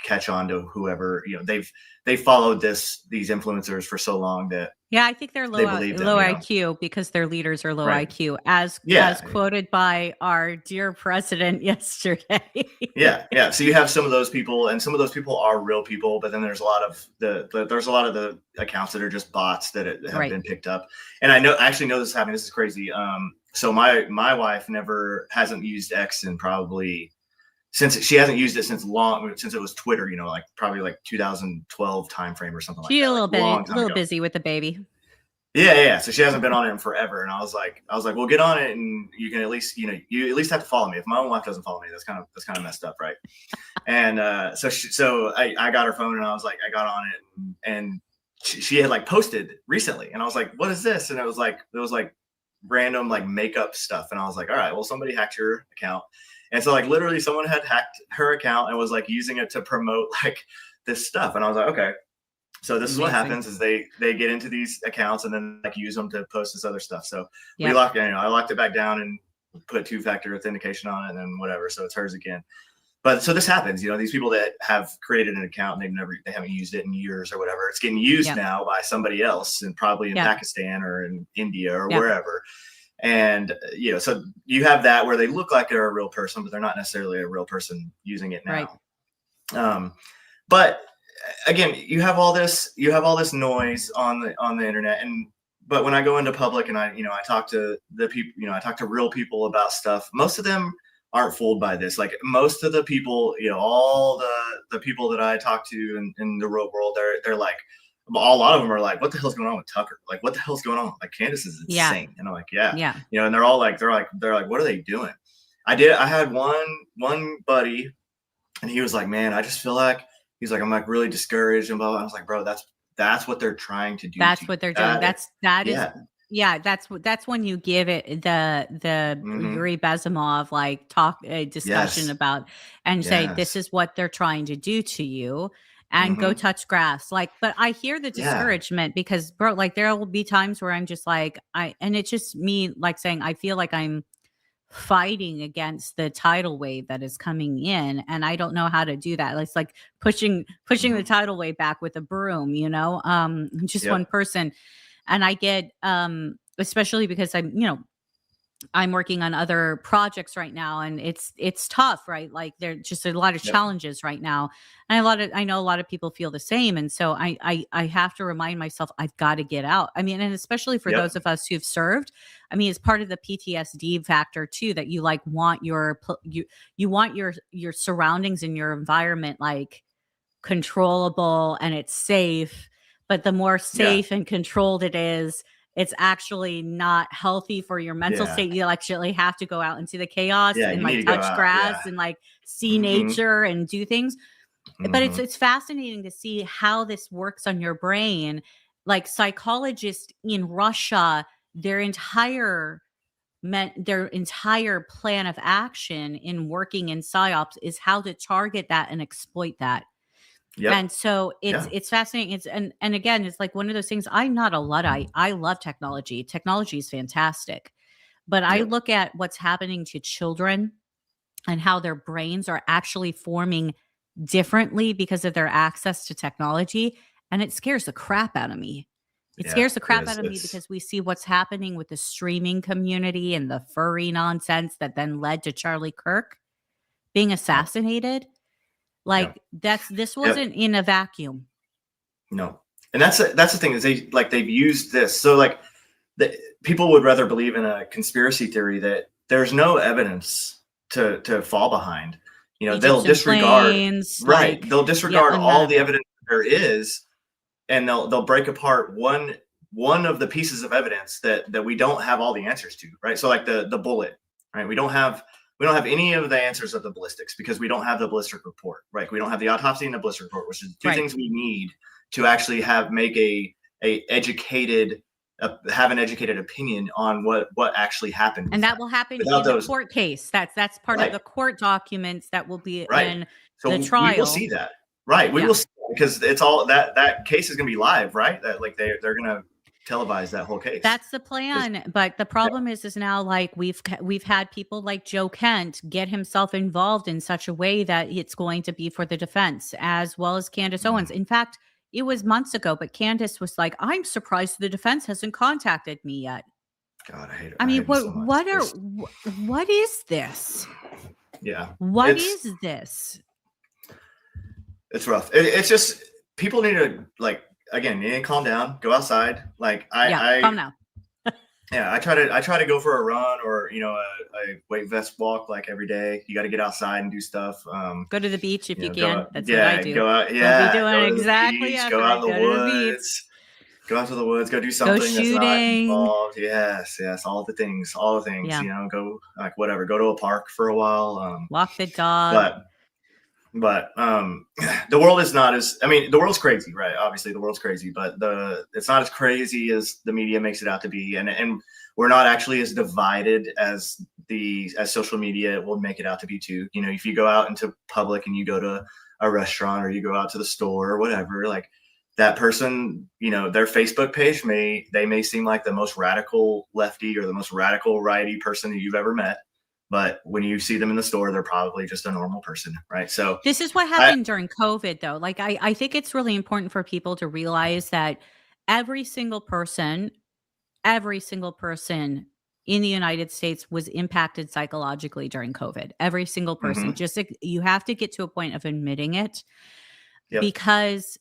catch on to whoever, they've followed these influencers for so long that I think they're low IQ because their leaders are low IQ, as quoted by our dear president yesterday. Yeah. So you have some of those people, and some of those people are real people, but then there's a lot of the accounts that are just bots that have been picked up. And I actually know this is happening. This is crazy. So my wife hasn't used X in probably, since she hasn't used it since it was Twitter, probably like 2012 timeframe or something like that. She's a little busy with the baby. Yeah. So she hasn't been on it in forever. And I was like, well, get on it, and you can at least, you at least have to follow me. If my own wife doesn't follow me, that's kind of messed up, right? And so I got her phone, and I was like, I got on it, and she had like posted recently, and I was like, what is this? And it was like random like makeup stuff, and I was like, all right, well, somebody hacked your account. And so like literally someone had hacked her account and was like using it to promote like this stuff. And I was like, okay, so this is what happens is they get into these accounts and then like use them to post this other stuff. So I locked it back down and put 2-factor authentication on it, and then whatever. So it's hers again. But so this happens, these people that have created an account and they haven't used it in years or whatever. It's getting used now by somebody else, and probably in Pakistan or in India or wherever. And, so you have that where they look like they're a real person, but they're not necessarily a real person using it now. Right. But again, you have all this noise on the internet. But when I go into public and I talk to the people, I talk to real people about stuff, most of them aren't fooled by this. Like most of the people, all the people that I talk to in the real world, they're like, a lot of them are like, what the hell's going on with Tucker? Like, what the hell's going on? Like, Candace is insane. And I'm like, yeah. And they're all like, they're like, what are they doing? I had one buddy, and he was like, man, I just feel like, he's like, I'm like really discouraged and blah, blah. I was like, bro, that's what they're trying to do. That's what they're doing. That's when you give it the Yuri Bezimov like talk discussion about and say, this is what they're trying to do to you. And go touch grass. Like, but I hear the discouragement because, bro, like there will be times where I'm just like, and it's just me like saying, I feel like I'm fighting against the tidal wave that is coming in, and I don't know how to do that. It's like pushing the tidal wave back with a broom, just one person. And I get, especially because I'm working on other projects right now, and it's tough, right? Like there's just a lot of challenges right now. And I know a lot of people feel the same. And so I have to remind myself, I've got to get out. I mean, and especially for those of us who've served, I mean, it's part of the PTSD factor too, that you like want your surroundings and your environment, like controllable and it's safe, but the more safe and controlled it is, it's actually not healthy for your mental state. You actually have to go out and see the chaos and like touch grass and like see nature and do things. But it's fascinating to see how this works on your brain. Like psychologists in Russia, their entire plan of action in working in psyops is how to target that and exploit that. Yep. And so it's fascinating. And again, it's like one of those things. I'm not a Luddite. I love technology. Technology is fantastic. But I look at what's happening to children and how their brains are actually forming differently because of their access to technology. And it scares the crap out of me. It scares the crap out of me because we see what's happening with the streaming community and the furry nonsense that then led to Charlie Kirk being assassinated. Like this wasn't in a vacuum. No. And that's the thing is they've used this. So like people would rather believe in a conspiracy theory that there's no evidence to fall behind. They'll Egyptian disregard, planes, right? like, They'll yeah, disregard none all of the it. evidence there is, and they'll break apart one of the pieces of evidence that we don't have all the answers to, right? So like the bullet, right? We don't have any of the answers of the ballistics because we don't have the ballistic report, right? We don't have the autopsy and the ballistic report, which is two Right. things we need to actually have an educated opinion on what actually happened. And that will happen Without in the those, court case. That's part of right, the court documents that will be right. in the So we will trial. see that, right? We Yeah. will see that because it's all that case is going to be live, right? That like they're going to televise that whole case. That's the plan, but the problem is now, like, we've had people like Joe Kent get himself involved in such a way that it's going to be for the defense, as well as Candace Owens. In fact, it was months ago, but Candace was like, "I'm surprised the defense hasn't contacted me yet." God, I hate it. I mean, hate it so much. what is this? Yeah, What is this? it's rough. It's just people need to again, you need to calm down, go outside. Like Calm down. Yeah, I try to go for a run or a weight vest walk like every day. You got to get outside and do stuff. Go to the beach if you Go can. out, That's what I do. go out. We'll Yeah, be doing go to the exactly beach, after go out in the go to the beach. woods. Go out to the woods. Go do something that's not shooting. involved. Yes, all the things. Yeah. Go like whatever. Go to a park for a while. Walk the dog. But the world is not as, I mean, the world's crazy, right? Obviously the world's crazy, but it's not as crazy as the media makes it out to be. And we're not actually as divided as social media will make it out to be too. If you go out into public and you go to a restaurant or you go out to the store or whatever, like that person, their Facebook page may seem like the most radical lefty or the most radical righty person that you've ever met. But when you see them in the store, they're probably just a normal person, right? So this is what happened during COVID, though. Like, I think it's really important for people to realize that every single person in the United States was impacted psychologically during COVID. Every single person. Just you have to get to a point of admitting it, because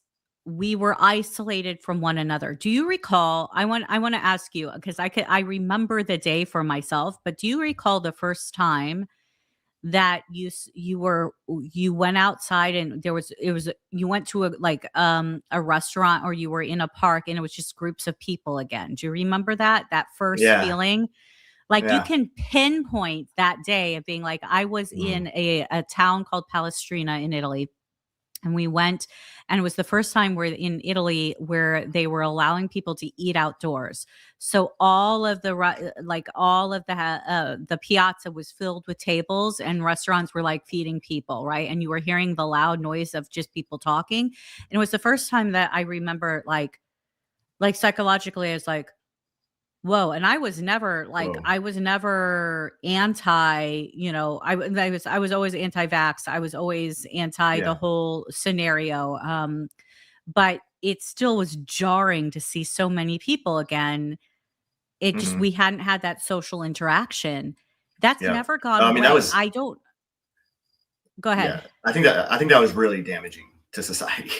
we were isolated from one another. Do you recall? I want to ask you, because I remember the day for myself, but do you recall the first time that you went outside and you went to a restaurant, or you were in a park and it was just groups of people again? Do you remember that first feeling? Like, you can pinpoint that day of being like, I was in a town called Palestrina in Italy. And we went, and it was the first time we're in Italy where they were allowing people to eat outdoors. So all of the piazza was filled with tables, and restaurants were like feeding people, right? And you were hearing the loud noise of just people talking. And it was the first time that I remember, like psychologically, I was like, whoa. And I was never anti, I was always anti-vax. I was always anti the whole scenario. But it still was jarring to see so many people again. It just, we hadn't had that social interaction. That's never gone away. Go ahead. Yeah, I think that was really damaging to society.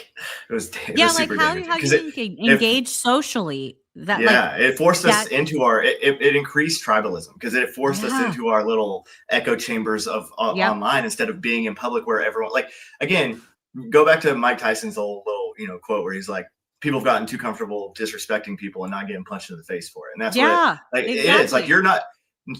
It was super damaging. How do you engage socially? It forced us into it increased tribalism, because it forced us into our little echo chambers of online, instead of being in public where everyone, like, again, go back to Mike Tyson's old little quote where he's like, people have gotten too comfortable disrespecting people and not getting punched in the face for it. And that's what it is. Like,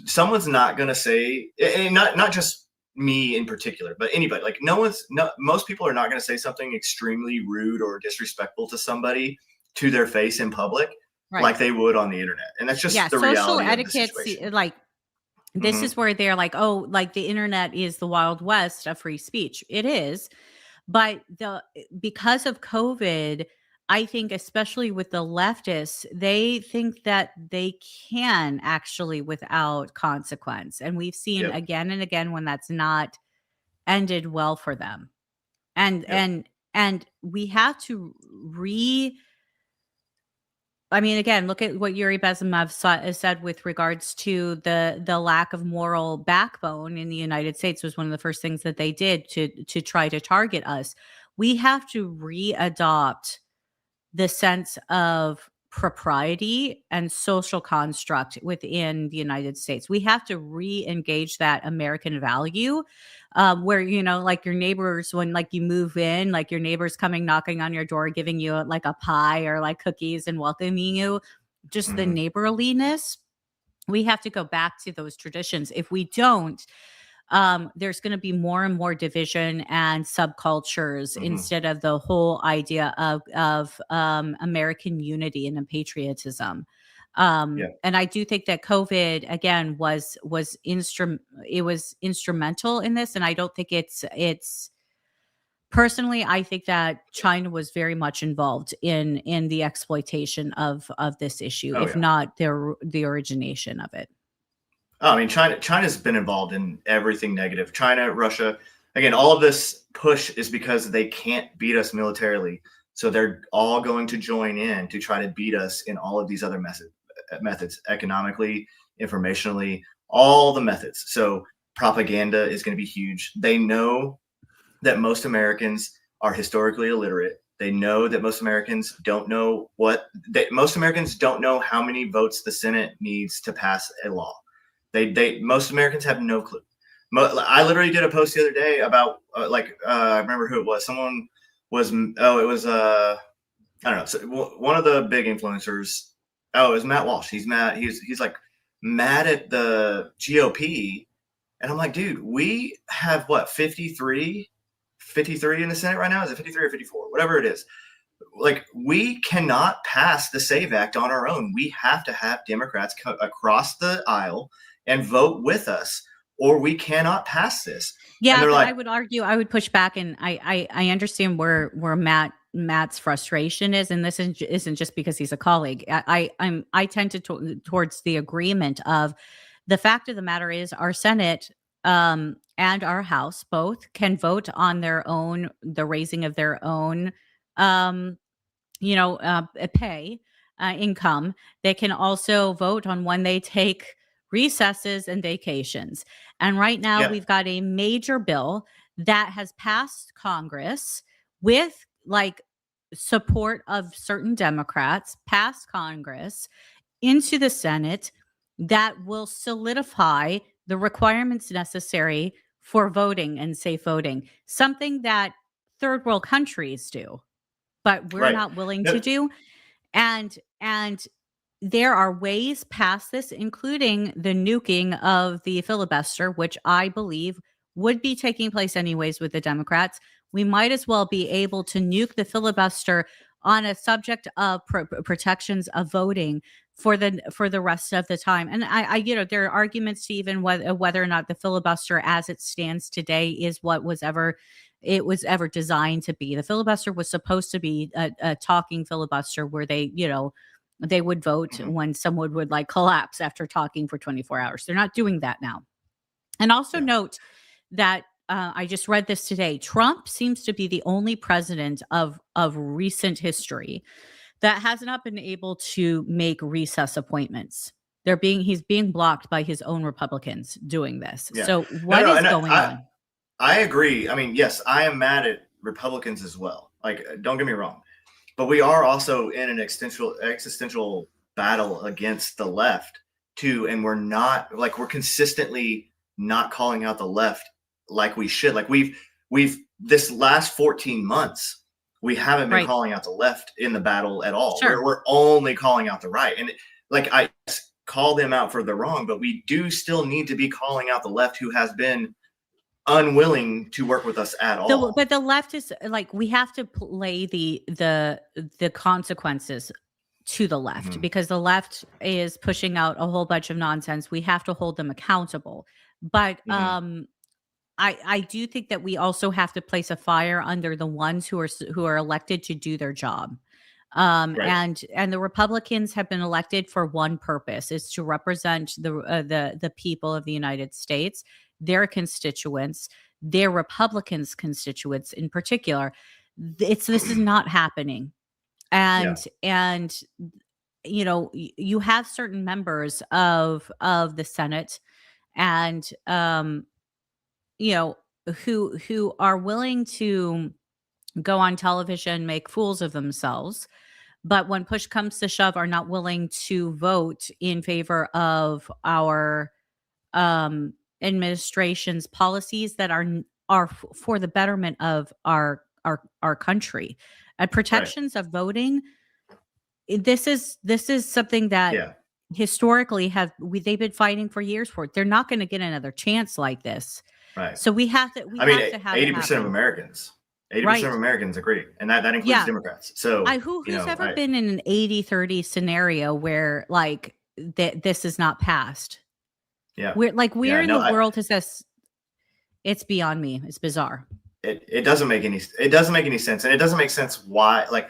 someone's not going to say, and not just me in particular, but anybody, like most people are not going to say something extremely rude or disrespectful to somebody to their face in public, like they would on the internet. And that's just the reality social of the etiquette. situation. Like, this is where they're like, oh, like the internet is the Wild West of free speech. It is. But because of COVID, I think, especially with the leftists, they think that they can actually without consequence. And we've seen again and again when that's not ended well for them. And we have to again, look at what Yuri Bezmenov said with regards to the lack of moral backbone in the United States. Was one of the first things that they did to try to target us. We have to readopt the sense of propriety and social construct within the United States. We have to re-engage that American value, where, like your neighbors, when like you move in, like your neighbors coming knocking on your door, giving you like a pie or like cookies and welcoming you, just the Hmm. neighborliness. We have to go back to those traditions. If we don't, there's going to be more and more division and subcultures Hmm. instead of the whole idea of American unity and patriotism. Yeah. And I do think that COVID again it was instrumental in this, and I don't think it's personally. I think that China was very much involved in the exploitation of this issue, Oh if yeah. not the origination of it. Oh, I mean, China's been involved in everything negative. China, Russia, again, all of this push is because they can't beat us militarily, so they're all going to join in to try to beat us in all of these other methods, economically, informationally, all the methods. So propaganda is going to be huge. They know that most Americans are historically illiterate. They know that most Americans don't know most Americans don't know how many votes the Senate needs to pass a law. Most Americans have no clue. I literally did a post the other day about I remember who it was. Someone was it was I don't know. So one of the big influencers. Oh, it was Matt Walsh. He's mad. He's like mad at the GOP, and I'm like, dude, we have what 53 in the Senate right now. Is it 53 or 54? Whatever it is. Like, we cannot pass the SAVE Act on our own. We have to have Democrats across the aisle and vote with us, or we cannot pass this. And Yeah, they're but I like, would argue, I would push back, and I understand where Matt's frustration is, and this isn't just because he's a colleague. I tend towards the agreement of the fact of the matter is our Senate and our House both can vote on the raising of their own um pay, income. They can also vote on when they take recesses and vacations. And right now, yeah, we've got a major bill that has passed Congress with like support of certain Democrats, passed Congress into the Senate that will solidify the requirements necessary for voting and safe voting, something that third world countries do, but we're right. not willing to No, do. And there are ways past this, including the nuking of the filibuster, which I believe would be taking place anyways with the Democrats. We might as well be able to nuke the filibuster on a subject of protections of voting for the rest of the time. And there are arguments to even whether or not the filibuster as it stands today is what was ever designed to be. The filibuster was supposed to be a talking filibuster where they would vote mhm, when someone would like collapse after talking for 24 hours. They're not doing that now. And also yeah, note that I just read this today. Trump seems to be the only president of recent history that has not been able to make recess appointments. He's being blocked by his own Republicans doing this. yeah. So No, what no, is and going on? I agree. I mean, yes, I am mad at Republicans as well. Like, don't get me wrong, but we are also in an existential battle against the left too, and we're consistently not calling out the left like we should. Like, we've this last 14 months, we haven't been Right. calling out the left in the battle at all. Sure. We're only calling out the right, and like, I call them out for the wrong, but we do still need to be calling out the left, who has been unwilling to work with us at all. But the left is like, we have to play the consequences to the left, Mhm, because the left is pushing out a whole bunch of nonsense. We have to hold them accountable. But mhm, I do think that we also have to place a fire under the ones who are elected to do their job. right. And the Republicans have been elected for one purpose: is to represent the people of the United States, their constituents, their Republicans constituents in particular. This is not happening. Yeah. And you have certain members of the Senate, and you know who are willing to go on television, make fools of themselves, but when push comes to shove, are not willing to vote in favor of our administration's policies that are for the betterment of our country. Protections of voting. This is something that Yeah. historically they've been fighting for years for. They're not going to get another chance like this. Right. So we have to. We I mean, have to have 80% of Americans. 80% of Americans agree, and that includes Democrats. So who's ever been in an 80-30 scenario where like this is not passed? Yeah, where in the world is this? It's beyond me. It's bizarre. It doesn't make any sense, and it doesn't make sense why. Like,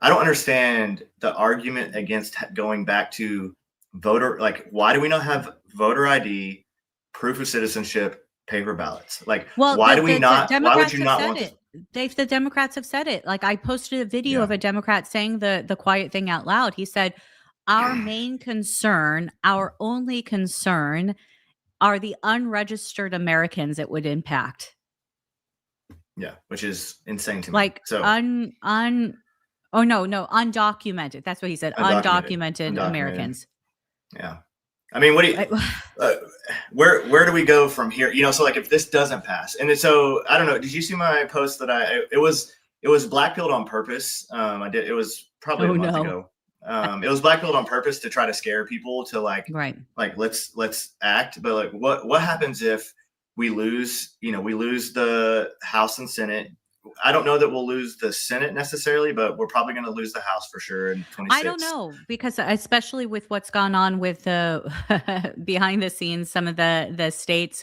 I don't understand the argument against going back to voter. Like, why do we not have voter ID, proof of citizenship, paper ballots? Like, why do we not? Why would you not want it? The Democrats have said it. Like, I posted a video of a Democrat saying the quiet thing out loud. He said, "Our main concern, our only concern, are the unregistered Americans it would impact." Yeah, which is insane to me. Like, undocumented. That's what he said. Undocumented Americans. Yeah. I mean, what do you, where do we go from here? So like if this doesn't pass, and so I don't know, did you see my post that it was blackpilled on purpose. It was probably a month ago. It was blackpilled on purpose to try to scare people to like let's act. But like, what happens if we lose the House and Senate? I don't know that we'll lose the Senate necessarily, but we're probably going to lose the House for sure in 2026. I don't know, because especially with what's gone on with the behind the scenes, some of the states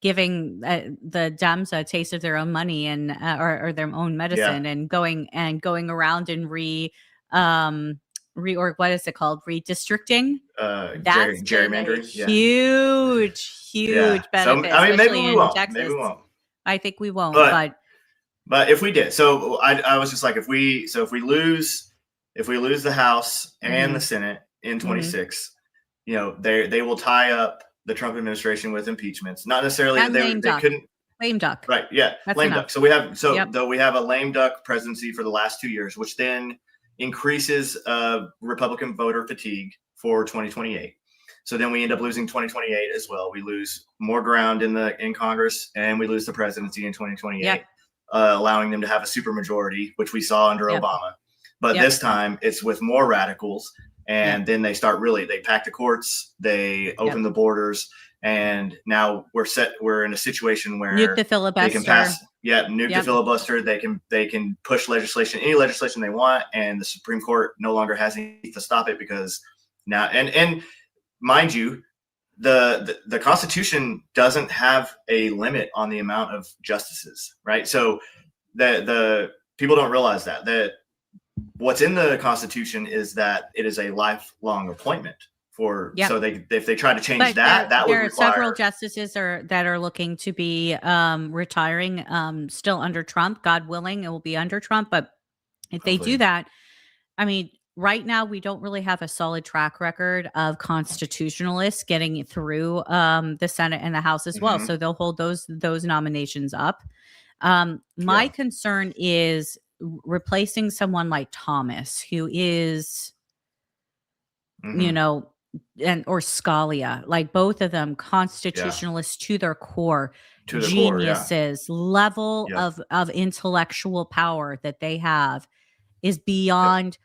giving the Dems a taste of their own money and or their own medicine, and going around and what is it called? Redistricting. That's gerrymandering. Huge benefit. So, I mean, maybe we won't. Maybe we won't. I think we won't, but if we did, so I was just like, if we lose the House and the Senate in 2026, they will tie up the Trump administration with impeachments. Not necessarily that they couldn't. Lame duck. Right. Yeah. That's lame duck. So we have we have a lame duck presidency for the last 2 years, which then increases Republican voter fatigue for 2028. So then we end up losing 2028 as well. We lose more ground in Congress, and we lose the presidency in 2028, allowing them to have a supermajority, which we saw under Obama. But this time it's with more radicals, and then they pack the courts, they open the borders, and now we're in a situation where nuke the filibuster. They can pass, the filibuster. They can push any legislation they want, and the Supreme Court no longer has anything to stop it, because now and mind you, the Constitution doesn't have a limit on the amount of justices, right? So the people don't realize that what's in the Constitution is that it is a lifelong appointment for. So if they try to change that would require. There are several justices that are looking to be retiring, still under Trump. God willing, it will be under Trump. But if they do that, I mean, right now, we don't really have a solid track record of constitutionalists getting through the Senate and the House as well. So they'll hold those nominations up. My concern is replacing someone like Thomas, who is, or Scalia, like both of them constitutionalists to their core, geniuses, level of intellectual power that they have is beyond.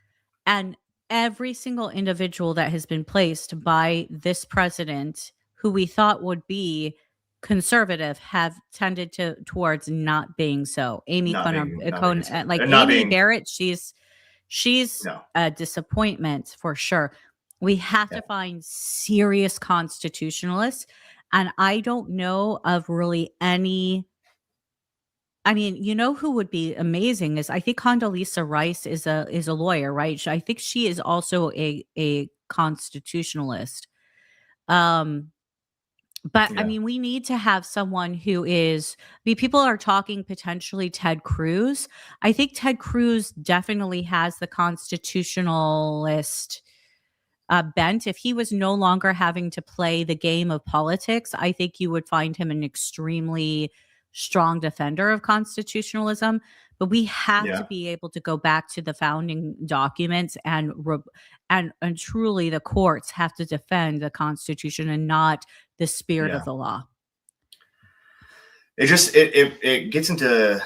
And every single individual that has been placed by this president, who we thought would be conservative, have tended towards not being so. Amy Barrett, she's a disappointment for sure. We have to find serious constitutionalists, and I don't know of really any. I mean, who would be amazing is, I think Condoleezza Rice is a lawyer, right? I think she is also a constitutionalist. But I mean, we need to have someone who is. People are talking potentially Ted Cruz. I think Ted Cruz definitely has the constitutionalist bent. If he was no longer having to play the game of politics, I think you would find him an extremely strong defender of constitutionalism, but we have to Yeah. be able to go back to the founding documents and truly the courts have to defend the Constitution and not the spirit of Yeah. the law. It just it gets into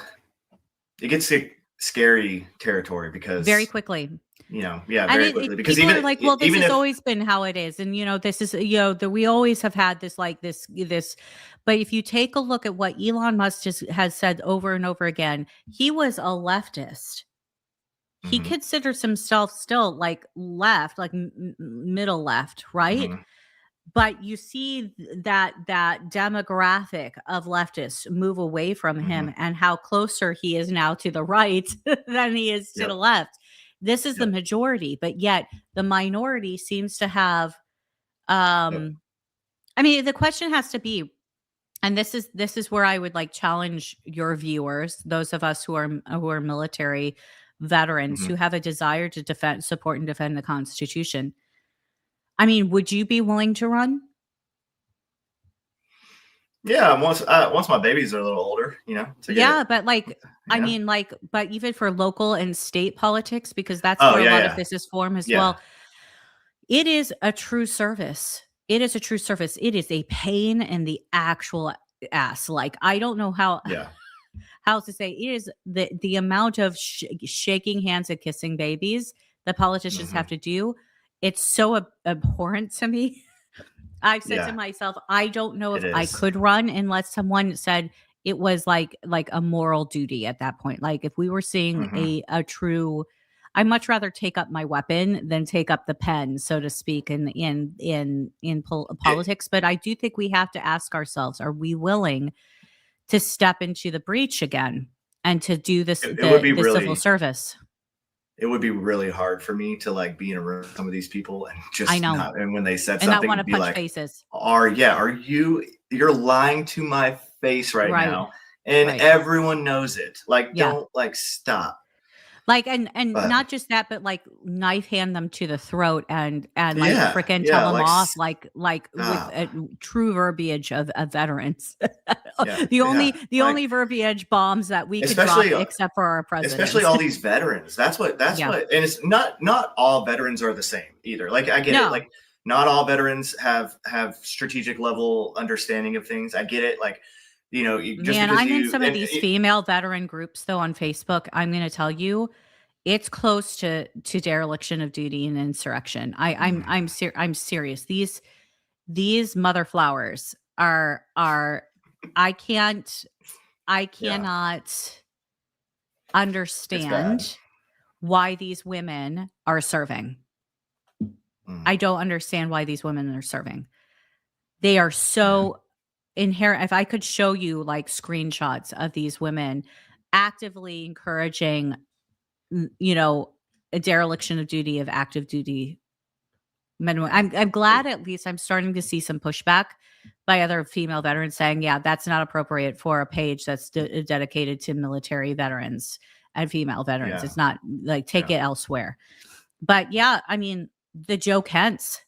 scary territory because Very quickly. very quickly, because people even are like, well, this even has if always been how it is, and this is that we always have had this like this. But if you take a look at what Elon Musk has said over and over again, he was a leftist. He Mhm, considers himself still like left, like middle left, right? mhm, But you see that demographic of leftists move away from him mhm, and how closer he is now to the right than he is to the yep, left. This is the yep, majority, but yet the minority seems to have yep, I mean, the question has to be, and this is where I would like challenge your viewers, those of us who are military veterans mhm. who have a desire to support and defend the Constitution. I mean, would you be willing to run? Yeah, once my babies are a little older, to Yeah, get but like, I yeah. mean, like, but even for local and state politics, because that's Oh, where a yeah, lot of yeah, this is formed as yeah, well. It is a true service. It is a true service. It is a pain in the actual ass. Like, I don't know yeah, how to say it is the amount of shaking hands and kissing babies that politicians have mhm, to do. It's so abhorrent to me. I've said to yeah, myself, I don't know if it I is. could run unless someone said it was like a moral duty at that point. Like if we were seeing Mhm. a true, I much rather take up my weapon than take up the pen, so to speak, in It politics. But I do think we have to ask ourselves: are we willing to step into the breach again and to do this it would be the civil really service? hard for me to, like, be in a room with some of these people and I just know, not, and when they said and not want something, to be punch like, faces. are you're lying to my face right Right, now, and right. everyone knows it. Like, Yeah. don't, like, stop. Like, and But not just that, but, like, knife hand them to the throat and, like, yeah, fricking tell yeah, them like, off, like, with stop. a true verbiage of veterans. Yeah, The yeah, only verbiage bombs that we could drop especially except for our especially presidents. all these veterans. Yeah. And it's not all veterans are the same either. Like, I get it. No. Like, not all veterans have strategic level understanding of things. I get it. Like, just Man, because I'm in you some of and these it, female veteran groups, though, on Facebook. I'm gonna tell you, it's close to dereliction of duty and insurrection. I'm serious. These mother flowers are I can't I yeah, cannot it's bad. understand why these women are serving. Mm, I don't understand why these women are serving. They are yeah, so inherent. If I could show you like screenshots of these women actively encouraging, a dereliction of duty of active duty men. yeah. I'm glad at least I'm starting to see some pushback by other female veterans saying, yeah, that's not appropriate for a page that's dedicated to military veterans and female veterans. Yeah, It's not like take yeah. it elsewhere. But yeah, I mean, the Joe Kents,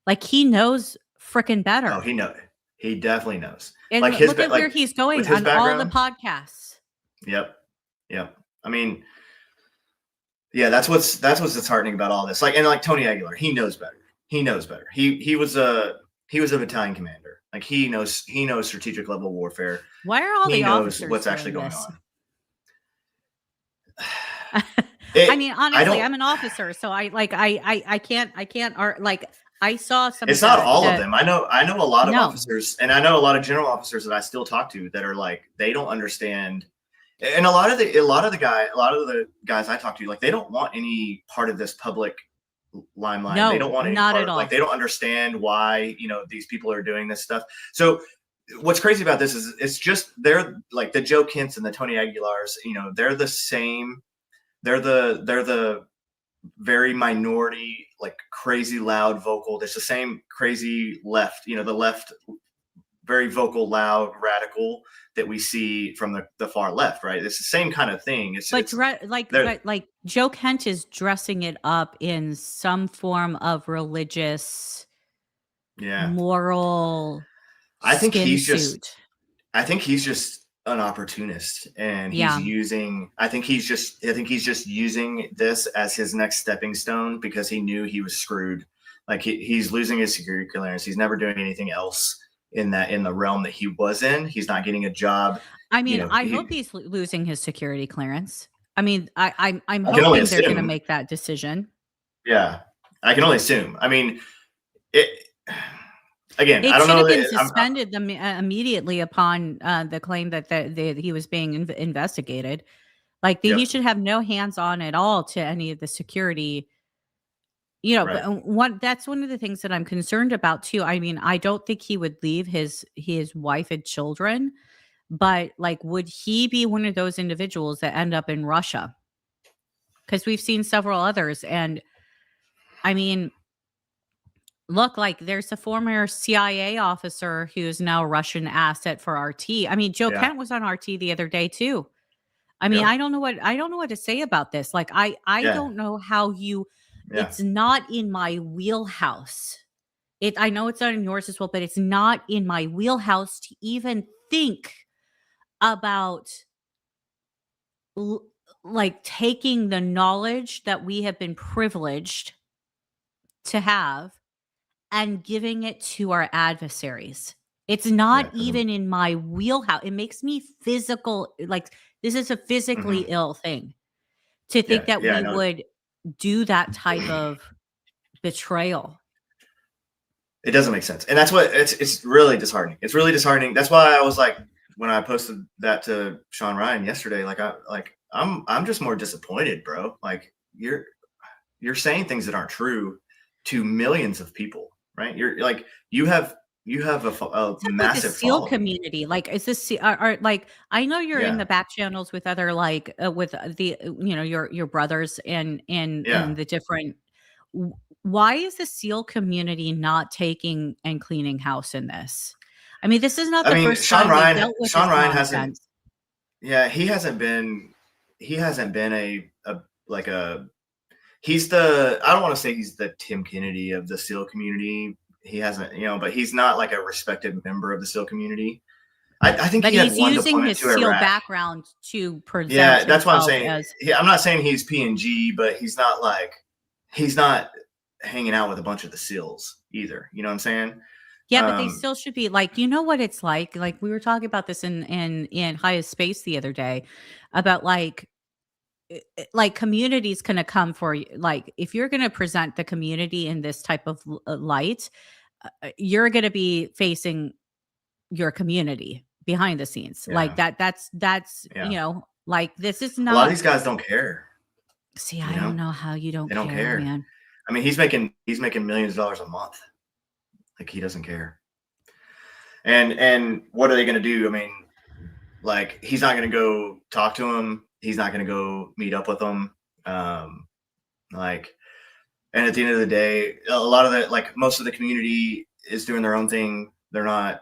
like he knows freaking Oh, better. he definitely knows. And Like his look at where like he's with going his on all the background. podcasts. Yep, yep. I mean, yeah, that's what's disheartening about all this. Like, and like Tony Aguilar, he knows better. He knows better. He was a battalion commander. Like, he knows strategic level warfare. Why are all He the knows officers what's actually doing going this? on. I mean, I honestly, don't. I'm an officer, so I can't like I saw some It's of not all of the them. I know a lot of no, officers, and I know a lot of general officers that I still talk to that are like, they don't understand. And a lot of the guys I talk to, like, they don't want any part of this public limelight. They no, don't want any not at part, like, all. they don't understand why, these people are doing this stuff. So what's crazy about this is it's just, they're like the Joe Kents and the Tony Aguilars, they're the same. They're the very minority, like, crazy loud vocal. There's the same crazy left, the left, very vocal, loud, radical that we see from the far left, right? It's the same kind of thing. But It's they're like Joe Kent is dressing it up in some form of religious, yeah. moral I think skin he's just suit. I think he's just an opportunist, and he's Yeah. using, I think he's just using this as his next stepping stone, because he knew he was screwed. Like he's losing his security clearance. He's never doing anything else in the realm that he was in. He's not getting a job. I You mean, know, I hope he's losing his security clearance. I mean, I'm I can only hoping they're going to assume. make that decision. Yeah, I can only assume. I mean, it again. I It don't should know have been that suspended immediately upon the claim that he was being investigated. Like he Yep. should have no hands on at all to any of the security. But Right. that's one of the things that I'm concerned about too. I mean, I don't think he would leave his wife and children, but like, would he be one of those individuals that end up in Russia? Because we've seen several others, and I mean, look, like there's a former CIA officer who's now a Russian asset for RT. I mean, Joe Yeah. Kent was on RT the other day too. I mean, Yep. I don't know what to say about this. Like, I Yeah. don't know how you. Yeah. It's not in my wheelhouse. I know it's not in yours as well, but it's not in my wheelhouse to even think about like taking the knowledge that we have been privileged to have and giving it to our adversaries. It's not Yeah. even in my wheelhouse. It makes me physical. Like, this is a physically Mhm. ill thing to think Yeah. that Yeah. I we know. would do that type of betrayal. It doesn't make sense, and that's what it's really disheartening. It's really disheartening. That's why I was like, when I posted that to Sean Ryan yesterday, I'm just more disappointed, bro. Like you're saying things that aren't true to millions of people, right? You're like you have a What's up with the massive SEAL following. community? Like, is this like, I know you're in Yeah. the back channels with other like with the your brothers and in Yeah. the different. Why is the SEAL community not taking and cleaning house in this? I mean, this is not I the mean, first time they've dealt with Sean this Ryan hasn't. nonsense. Yeah, he hasn't been a like a he's the I don't want to say he's the Tim Kennedy of the SEAL community. He hasn't, but he's not like a respected member of the SEAL community. I think But he had he's one using deployment his to SEAL Iraq. background to present Yeah, that's what I'm himself saying. as. I'm not saying he's PNG, but he's not hanging out with a bunch of the SEALs either. You know what I'm saying? Yeah, but they Um, still should be like, you know what it's like? Like we were talking about this in highest space the other day about like communities gonna come for you. Like if you're gonna present the community in this type of light, you're gonna be facing your community behind the scenes. Like yeah, that's yeah. like this is A lot of not. these guys don't care. See, You I don't know, know how you don't they don't care, care. man. I mean, he's making millions of dollars a month. Like he doesn't care. And what are they going to do? I mean, like he's not going to go talk to him. He's not going to go meet up with them. Um, like, and at the end of the day, a lot of the like most of the community is doing their own thing. They're not,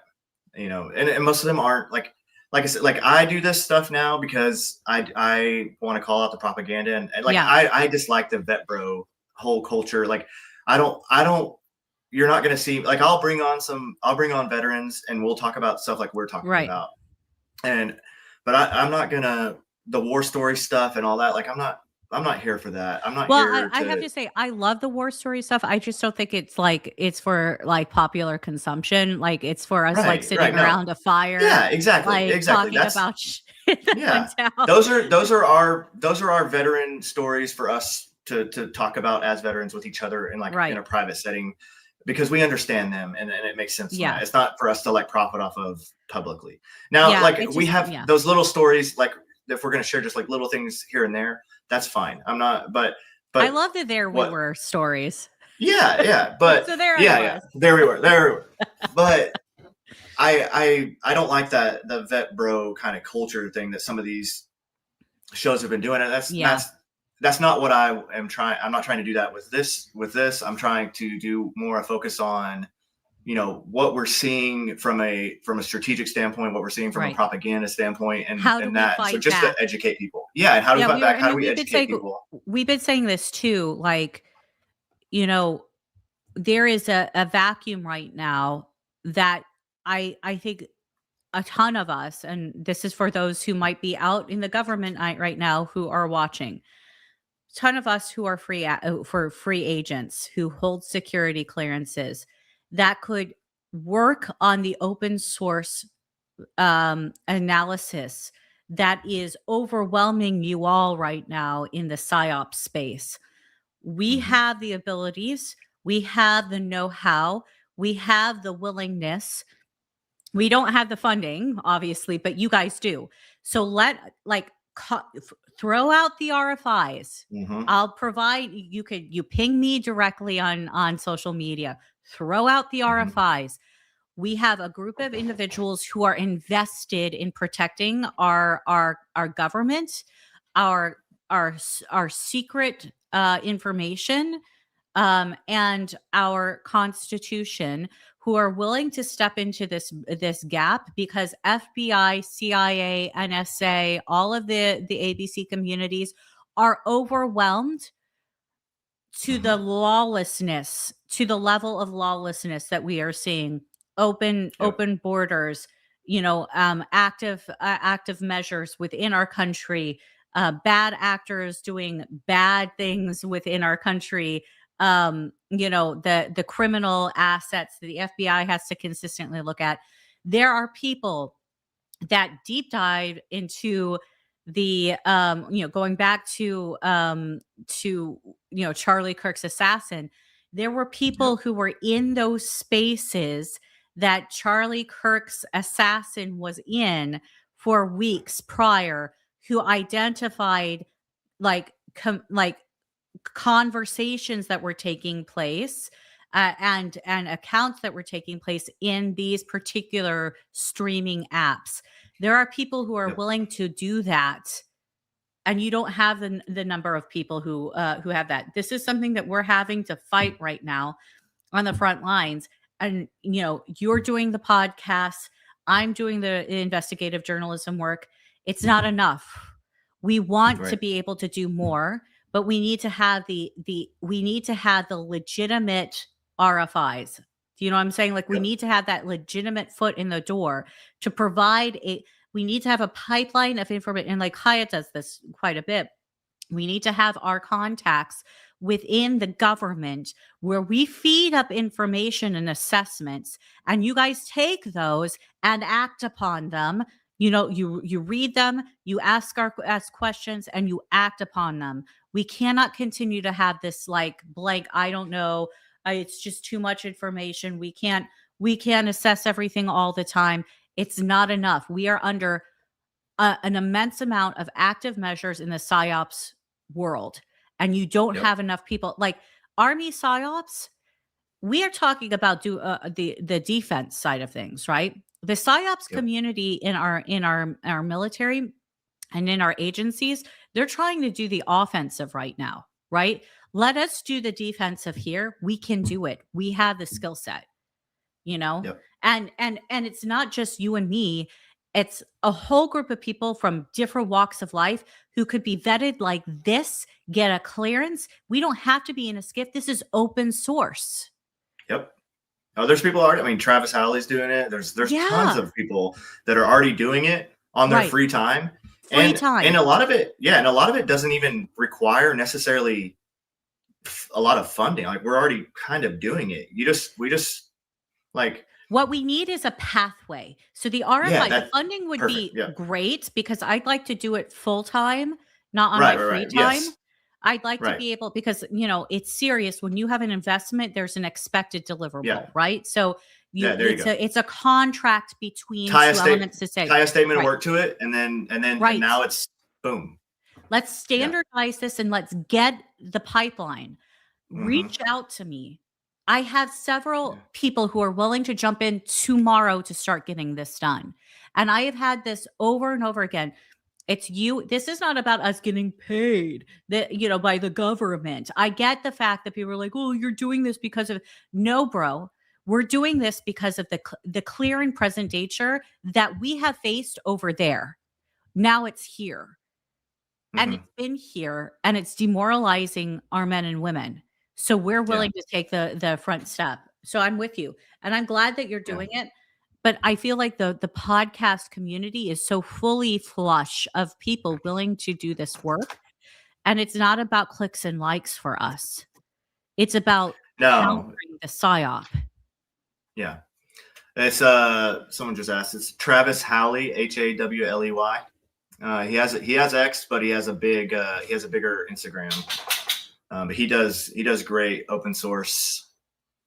and most of them aren't like I said, like I do this stuff now because I want to call out the propaganda and like Yeah, I dislike the vet bro whole culture. Like I don't you're not going to see like I'll bring on veterans and we'll talk about stuff like we're talking right. about. And but I'm not going to the war story stuff and all that. Like I'm not here for that. I'm not Well, here I have to to say, I love the war story stuff. I just don't think it's like it's for like popular consumption. Like it's for us like right sitting no. around a fire, Yeah, exactly. like Exactly. talking That's about shit that yeah. went down. Those are our veteran stories for us to talk about as veterans with each other in like in Right. a private setting because we understand them and it makes sense from that. Yeah. It's not for us to like profit off of publicly. Now, Yeah. like It's we just, have yeah. those little stories, like if we're gonna share just like little things here and there, that's fine. I'm not, but I but love that there we what were stories. yeah, but So there I yeah, was. there we were. But I don't like that the vet bro kind of culture thing that some of these shows have been doing, and Yeah. that's not what I am trying. I'm not trying to do that with this. I'm trying to do more a focus on what we're seeing from a strategic standpoint, what we're seeing from a Right. propaganda standpoint, and How do and we that. So fight just to back? educate people, yeah. And how do we Yeah, fight we were. back? I How do mean, we educate people? we've been saying this too. Like, you know, there is a vacuum right now that I think a ton of us, and this is for those who might be out in the government right now who are watching, ton of us who are free agents who hold security clearances that could work on the open source analysis that is overwhelming you all right now in the psyop space. We Mhm. have the abilities, we have the know-how, we have the willingness. We don't have the funding, obviously, but you guys do. So throw out the RFIs. Mhm. I'll provide. You ping me directly on social media. Throw out the Mhm. RFIs. We have a group of individuals who are invested in protecting our government, our our secret information, and our constitution, who are willing to step into this gap, because FBI, CIA, NSA, all of the ABC communities are overwhelmed to the Mhm. lawlessness, to the level of lawlessness that we are seeing. Yep. Open borders, active measures within our country, bad actors doing bad things within our country, the criminal assets that the FBI has to consistently look at. There are people that deep dive into the going back to Charlie Kirk's assassin. There were people Yep. who were in those spaces that Charlie Kirk's assassin was in for weeks prior, who identified like conversations that were taking place, and accounts that were taking place in these particular streaming apps. There are people who are Yep. willing to do that, and you don't have the number of people who have that. This is something that we're having to fight right now on the front lines. And you're doing the podcasts, I'm doing the investigative journalism work. It's not enough. We want to Right. be able to do more, but we need to have the legitimate RFIs. Do you know what I'm saying? Like, we Yep. need to have that legitimate foot in the door to provide a we need to have a pipeline of information. And like Hyatt does this quite a bit. We need to have our contacts within the government where we feed up information and assessments, and you guys take those and act upon them. You read them, you ask questions, and you act upon them. We cannot continue to have this like blank, I don't know, it's just too much information. We can't assess everything all the time. It's not enough. We are under an immense amount of active measures in the psyops world, and you don't Yep. have enough people. Like army psyops, we are talking about the defense side of things, right? The psyops Yep. community in our military and in our agencies, they're trying to do the offensive right now, right? Let us do the defensive here. We can do it. We have the skill set, you know Yep. and it's not just you and me. It's a whole group of people from different walks of life who could be vetted like this, get a clearance. We don't have to be in a skiff. This is open source. Yep. Oh, there's people already. I mean, Travis Howley's doing it. There's tons Yeah, of people that are already doing it on their right. free time, Free and time. a lot of it, yeah, and a lot of it doesn't even require necessarily a lot of funding. Like, we're already kind of doing it. We just like, What we need is a pathway. So the yeah, RFI, the that's funding would perfect. be Yeah. great, because I'd like to do it full time, not on Right. my Right. free Right. time. Yes. I'd like to Right. be able, because it's serious. When you have an investment, there's an expected Yeah. deliverable, right? So Yeah. There you go. it's a contract between Tie a two state, elements to say, tie a statement of right, work to it, and right. now it's boom. Let's Yeah. standardize this and let's get the pipeline. Mm-hmm. Reach out to me. I have several Yeah. people who are willing to jump in tomorrow to start getting this done. And I have had this over and over again. It's you. This is not about us getting paid by the government. I get the fact that people are like, "Oh, you're doing this because of." No, bro. We're doing this because of the clear and present danger that we have faced over there. Now it's here. And Mm-hmm. it's been here, and it's demoralizing our men and women. So we're Yeah. willing to take the front step. So I'm with you. And I'm glad that you're Yeah. doing it. But I feel like the podcast community is so fully flush of people willing to do this work, and it's not about clicks and likes for us. It's about No, countering the psyop. yeah. It's someone just asked. It's Travis Howley, Hawley. He has X, but he has a bigger Instagram. But he does great open source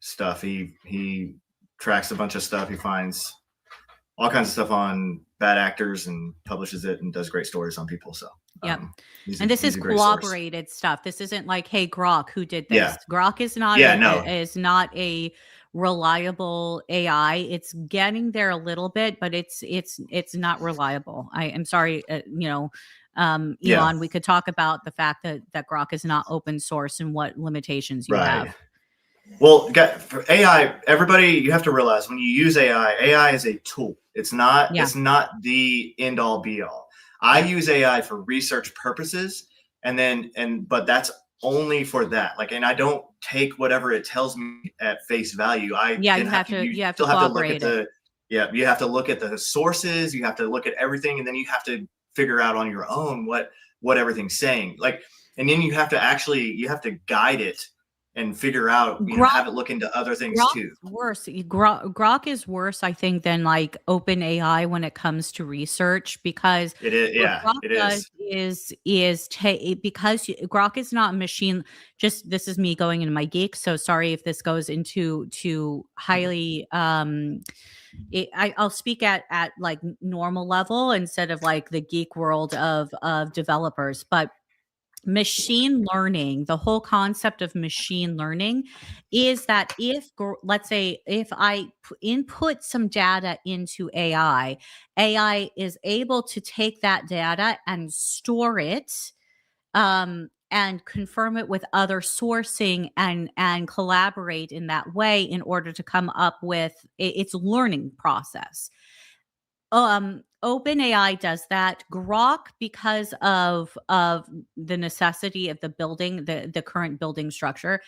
stuff. He tracks a bunch of stuff. He finds all kinds of stuff on bad actors and publishes it and does great stories on people. So Yep. And this is corroborated stuff. This isn't like, hey, Grok, who did this? Yeah. Grok is not is not a reliable AI. It's getting there a little bit, but it's not reliable. I am sorry, Elon, Yeah. we could talk about the fact that Grok is not open source and what limitations you Right. have. Well, for AI, everybody, you have to realize when you use AI is a tool. It's not the end all be all. I use AI for research purposes, but that's only for that. Like, and I don't take whatever it tells me at face value. You have to corroborate it. You have to look at the sources, you have to look at everything, and then you have to figure out on your own what everything's saying. Like, and then you have to guide it and figure out, have it look into other things too. Worse. Grok is worse, I think, than like OpenAI when it comes to research, because it is. Yeah, it is. Because Grok is not a machine. Just, this is me going into my geek, so sorry if this goes into highly. I'll speak at like normal level instead of like the geek world of developers, but machine learning, the whole concept of machine learning is that let's say if I input some data into AI is able to take that data and store it, and confirm it with other sourcing and collaborate in that way in order to come up with its learning process. OpenAI does that. Grok, because of the necessity of the building, the current building structure,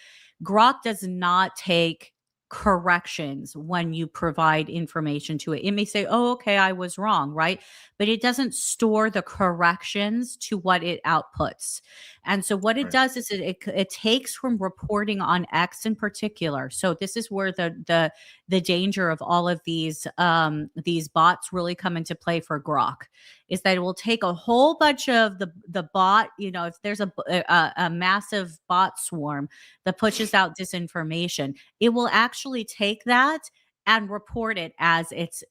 Grok does not take corrections when you provide information to it. It may say, oh, okay, I was wrong, right? But it doesn't store the corrections to what it outputs. And so what it does is it takes from reporting on X in particular. So this is where the danger of all of these bots really come into play for Grok, is that it will take a whole bunch of the bot, if there's a massive bot swarm that pushes out disinformation, it will actually take that and report it as its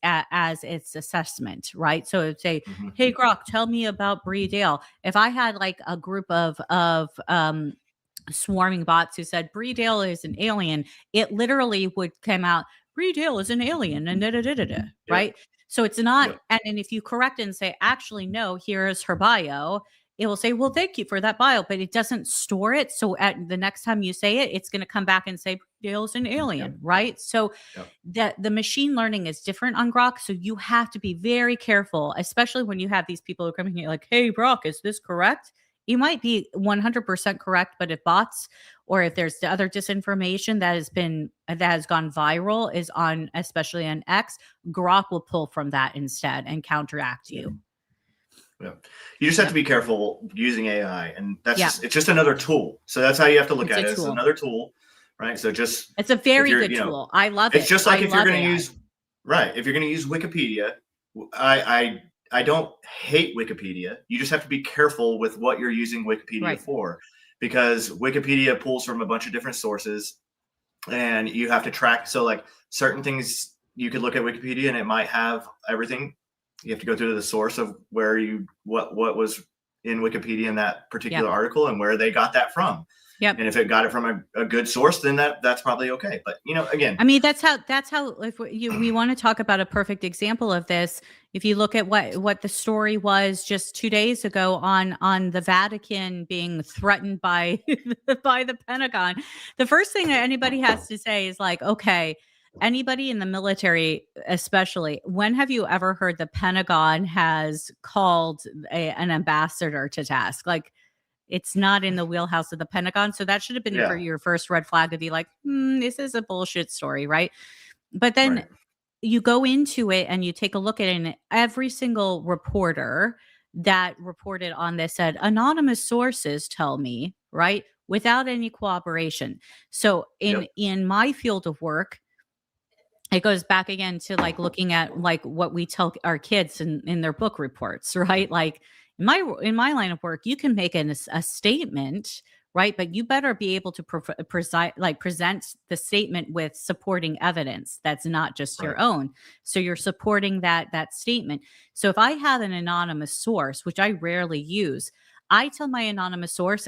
assessment, right? So it'd say, hey, Grok, tell me about Betrayal. If I had like a group of swarming bots who said Betrayal is an alien, it literally would come out, Betrayal is an alien, and right? So it's not, and if you correct it and say, actually, no, here's her bio, it will say, well, thank you for that bio, but it doesn't store it. So at the next time you say it, it's going to come back and say, Betrayal's an alien, right? So the machine learning is different on Grok. So you have to be very careful, especially when you have these people who are coming here like, hey, Grok, is this correct? You might be 100% correct, but if bots or if there's the other disinformation that has gone viral is on, especially on X, Grok will pull from that instead and counteract you. Yeah. You just have to be careful using AI, and it's just another tool. So that's how you have to look at it. It's another tool, right? So it's a very good tool. I love it. It's just like if you're going to use Wikipedia, I don't hate Wikipedia. You just have to be careful with what you're using Wikipedia for, because Wikipedia pulls from a bunch of different sources, and you have to track. So like certain things, you could look at Wikipedia and it might have everything. You have to go through the source of where what was in Wikipedia in that particular article and where they got that from. Yep. And if it got it from a good source, then that's probably okay. But again, I mean, that's how if we want to talk about a perfect example of this. If you look at what the story was just 2 days ago on the Vatican being threatened by the Pentagon, the first thing that anybody has to say is like, okay, anybody in the military, especially, when have you ever heard the Pentagon has called an ambassador to task? Like, it's not in the wheelhouse of the Pentagon. So that should have been for your first red flag to be like, this is a bullshit story, right? But then you go into it and you take a look at it, and every single reporter that reported on this said anonymous sources tell me, right, without any cooperation. So in my field of work, it goes back again to like looking at like what we tell our kids in their book reports, right? Like in my line of work, you can make a statement, right? But you better be able to present the statement with supporting evidence that's not just your own. So you're supporting that statement. So if I have an anonymous source, which I rarely use, I tell my anonymous source,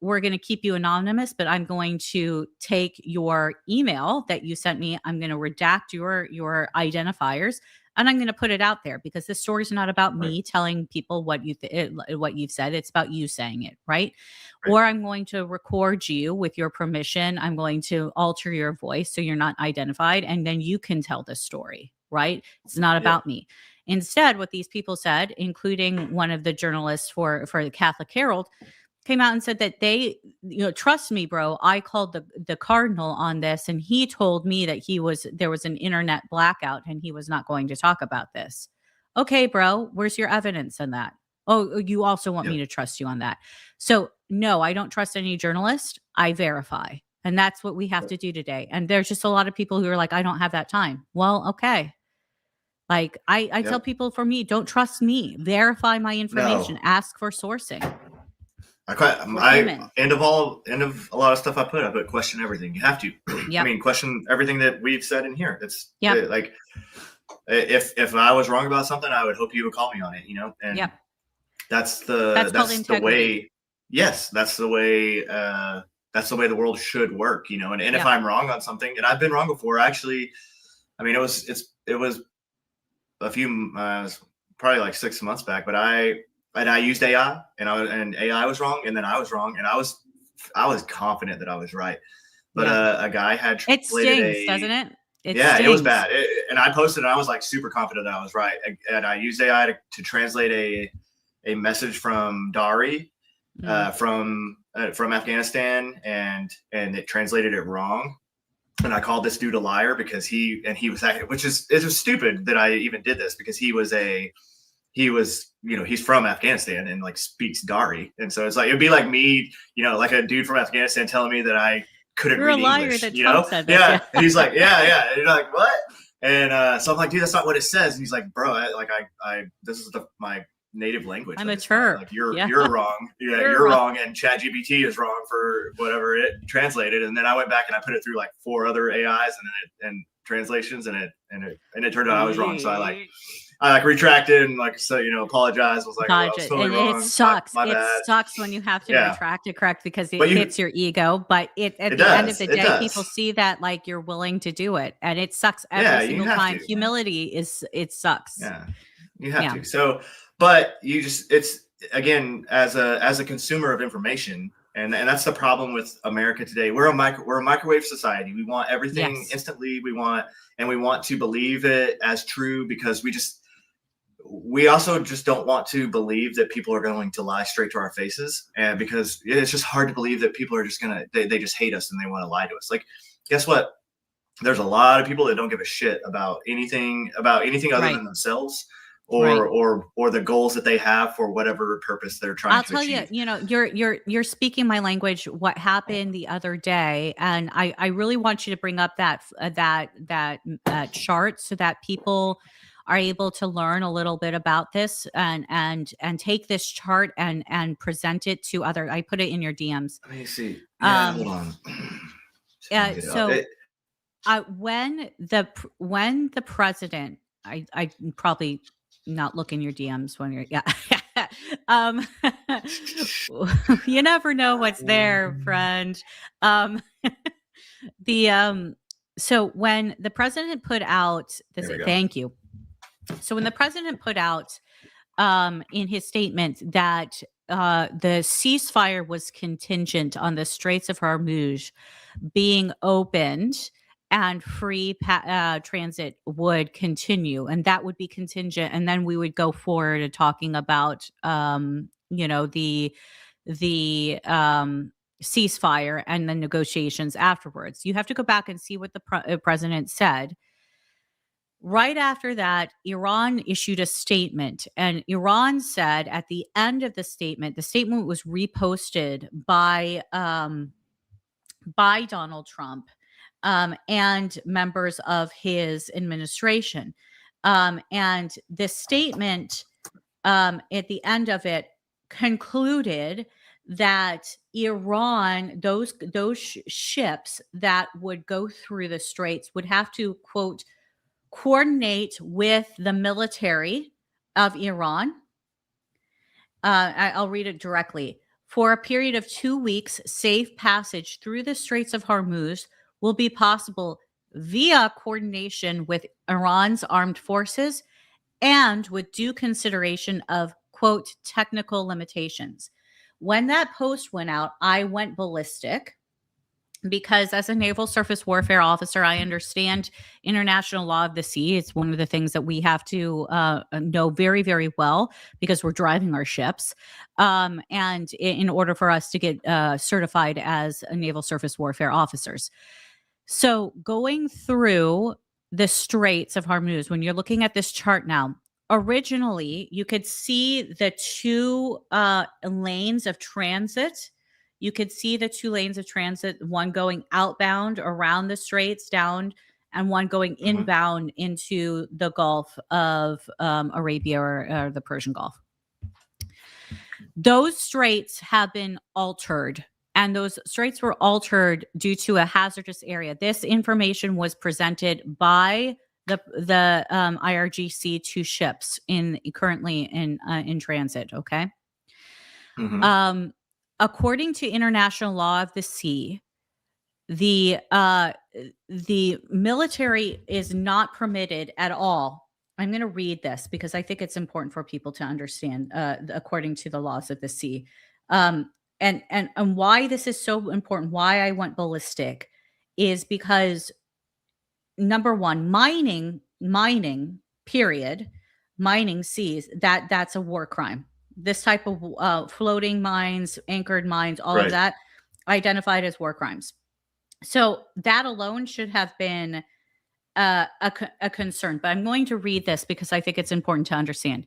we're going to keep you anonymous, but I'm going to take your email that you sent me. I'm going to redact your identifiers, and I'm going to put it out there, because this story is not about me telling people what you've said. It's about you saying it, right? Or I'm going to record you with your permission. I'm going to alter your voice so you're not identified, and then you can tell the story, right? It's not about me. Instead, what these people said, including one of the journalists for the Catholic Herald, came out and said that they, trust me, bro, I called the cardinal on this, and he told me that there was an internet blackout and he was not going to talk about this. Okay, bro, where's your evidence on that? Oh, you also want me to trust you on that. So no, I don't trust any journalist. I verify. And that's what we have to do today. And there's just a lot of people who are like, I don't have that time. Well, okay. Like I tell people, for me, don't trust me. Verify my information. Ask for sourcing. End of a lot of stuff I put question everything. You have to. I mean, question everything that we've said in here. It's like if I was wrong about something, I would hope you would call me on it. And that's the way. Yes, that's the way. That's the way the world should work. And if I'm wrong on something, and I've been wrong before, actually. I mean, it was a few probably like 6 months back, but I used AI, and AI was wrong, and then I was wrong, and I was confident that I was right, but a guy had translated it stings, doesn't it? It was bad, and I posted, and I was like super confident that I was right, and I used AI to translate a message from Dari from Afghanistan, and it translated it wrong. And I called this dude a liar because he was it was stupid that I even did this, because he's from Afghanistan and like speaks Dari. And so it's like, it'd be like me, like a dude from Afghanistan telling me that I couldn't read English, that Trump said this, And he's like, yeah. And you're like, what? And so I'm like, dude, that's not what it says. And he's like, bro, this is my native language. I'm a Turk. Like you're wrong. Yeah, you're wrong. And ChatGPT is wrong for whatever it translated. And then I went back and I put it through like 4 other AIs and translations, and it turned out I was wrong. So I retracted and apologized. Was like, oh, I was totally wrong. It sucks. It sucks when you have to retract it, correct, because it hits your ego. But at the end of the day, people see that like you're willing to do it, and it sucks every single time. Humility it sucks. Yeah, you have to. So. But it's again, as a consumer of information, and that's the problem with America today. We're a microwave society. We want everything instantly. We want to believe it as true, because we also just don't want to believe that people are going to lie straight to our faces, and because it's just hard to believe that people are just they just hate us and they want to lie to us. Like, guess what? There's a lot of people that don't give a shit about anything other than themselves. Or the goals that they have for whatever purpose they're trying to achieve. I'll tell you, you're speaking my language. What happened the other day, and I really want you to bring up that chart so that people are able to learn a little bit about this and take this chart and present it to other. I put it in your DMs. Let me see. Hold on. When the president, I probably not look in your DMs when you're you never know what's there, friend. So when the president put out this, thank you. So when the president put out in his statement that the ceasefire was contingent on the Straits of Hormuz being opened and free transit would continue, and that would be contingent, and then we would go forward to talking about the ceasefire and the negotiations afterwards. You have to go back and see what the president said. Right after that, Iran issued a statement, and Iran said at the end of the statement was reposted by Donald Trump and members of his administration. And this statement, at the end of it, concluded that Iran, those ships that would go through the straits would have to, quote, coordinate with the military of Iran. I'll read it directly. For a period of 2 weeks, safe passage through the Straits of Hormuz will be possible via coordination with Iran's armed forces and with due consideration of, quote, technical limitations. When that post went out, I went ballistic because as a naval surface warfare officer, I understand international law of the sea. It's one of the things that we have to know very, very well because we're driving our ships. And in order for us to get certified as naval surface warfare officers. So going through the Straits of Hormuz, when you're looking at this chart now, originally you could see the two lanes of transit. You could see the two lanes of transit, one going outbound around the straits down and one going inbound into the Gulf of Arabia or the Persian Gulf. Those straits have been altered, and those straits were altered due to a hazardous area. This information was presented by the IRGC to ships currently in transit. Okay. Mm-hmm. According to international law of the sea, the military is not permitted at all. I'm going to read this because I think it's important for people to understand, according to the laws of the sea, and why this is so important. Why I went ballistic is because number one, mining, period, mining seas, that's a war crime. This type of floating mines, anchored mines, all of that identified as war crimes. So that alone should have been a concern. But I'm going to read this because I think it's important to understand.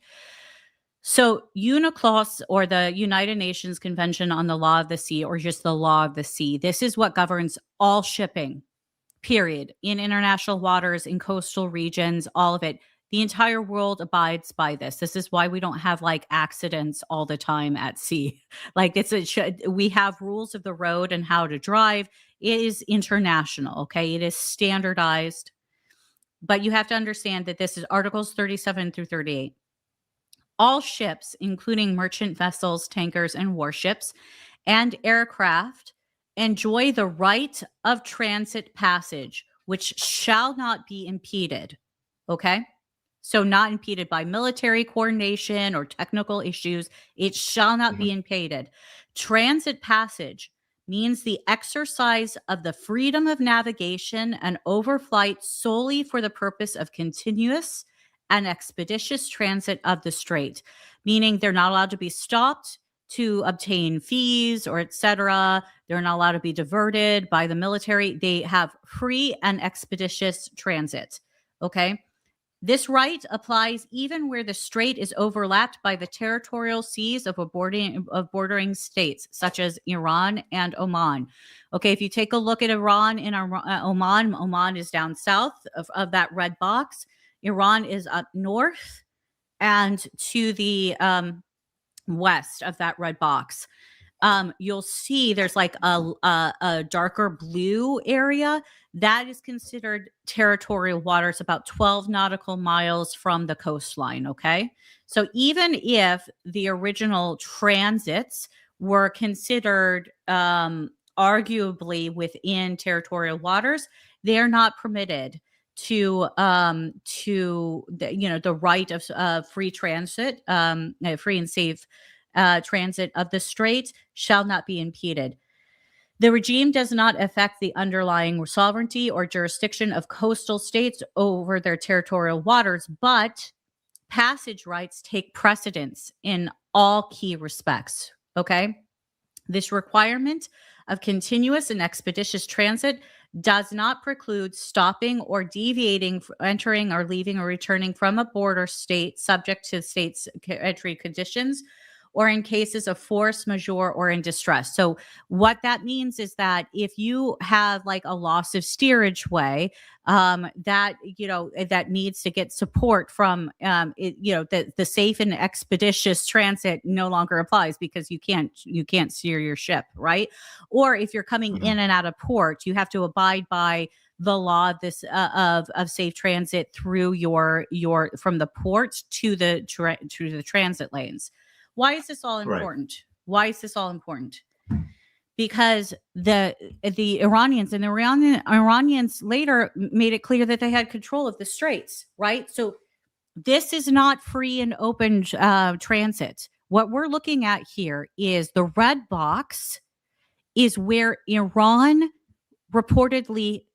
So UNCLOS, or the United Nations Convention on the Law of the Sea, or just the Law of the Sea, this is what governs all shipping, period, in international waters, in coastal regions, all of it. The entire world abides by this. This is why we don't have like accidents all the time at sea. Like we have rules of the road and how to drive. It is international, okay? It is standardized. But you have to understand that this is Articles 37 through 38. All ships, including merchant vessels, tankers, and warships, and aircraft, enjoy the right of transit passage, which shall not be impeded, okay? So not impeded by military coordination or technical issues. It shall not be impeded. Transit passage means the exercise of the freedom of navigation and overflight solely for the purpose of continuous and expeditious transit of the strait, meaning they're not allowed to be stopped to obtain fees or etc. They're not allowed to be diverted by the military. They have free and expeditious transit, okay? This right applies even where the strait is overlapped by the territorial seas of bordering states, such as Iran and Oman. Okay, if you take a look at Iran and Oman, Oman is down south of that red box. Iran is up north and to the west of that red box. You'll see there's like a darker blue area that is considered territorial waters, about 12 nautical miles from the coastline. Okay. So even if the original transits were considered arguably within territorial waters, they are not permitted to the right of free transit, free and safe transit of the strait shall not be impeded. The regime does not affect the underlying sovereignty or jurisdiction of coastal states over their territorial waters, but passage rights take precedence in all key respects. Okay? This requirement of continuous and expeditious transit does not preclude stopping or deviating, entering or leaving or returning from a border state subject to state's entry conditions, or in cases of force majeure or in distress. So what that means is that if you have like a loss of steerage way, that, that needs to get support from, the safe and expeditious transit no longer applies because you can't steer your ship, right? Or if you're coming in and out of port, you have to abide by the law of safe transit through your from the port to the transit lanes. Why is this all important? Right. Why is this all important? Because the Iranians and the Iranians later made it clear that they had control of the straits, right? So this is not free and open transit. What we're looking at here is the red box is where Iran reportedly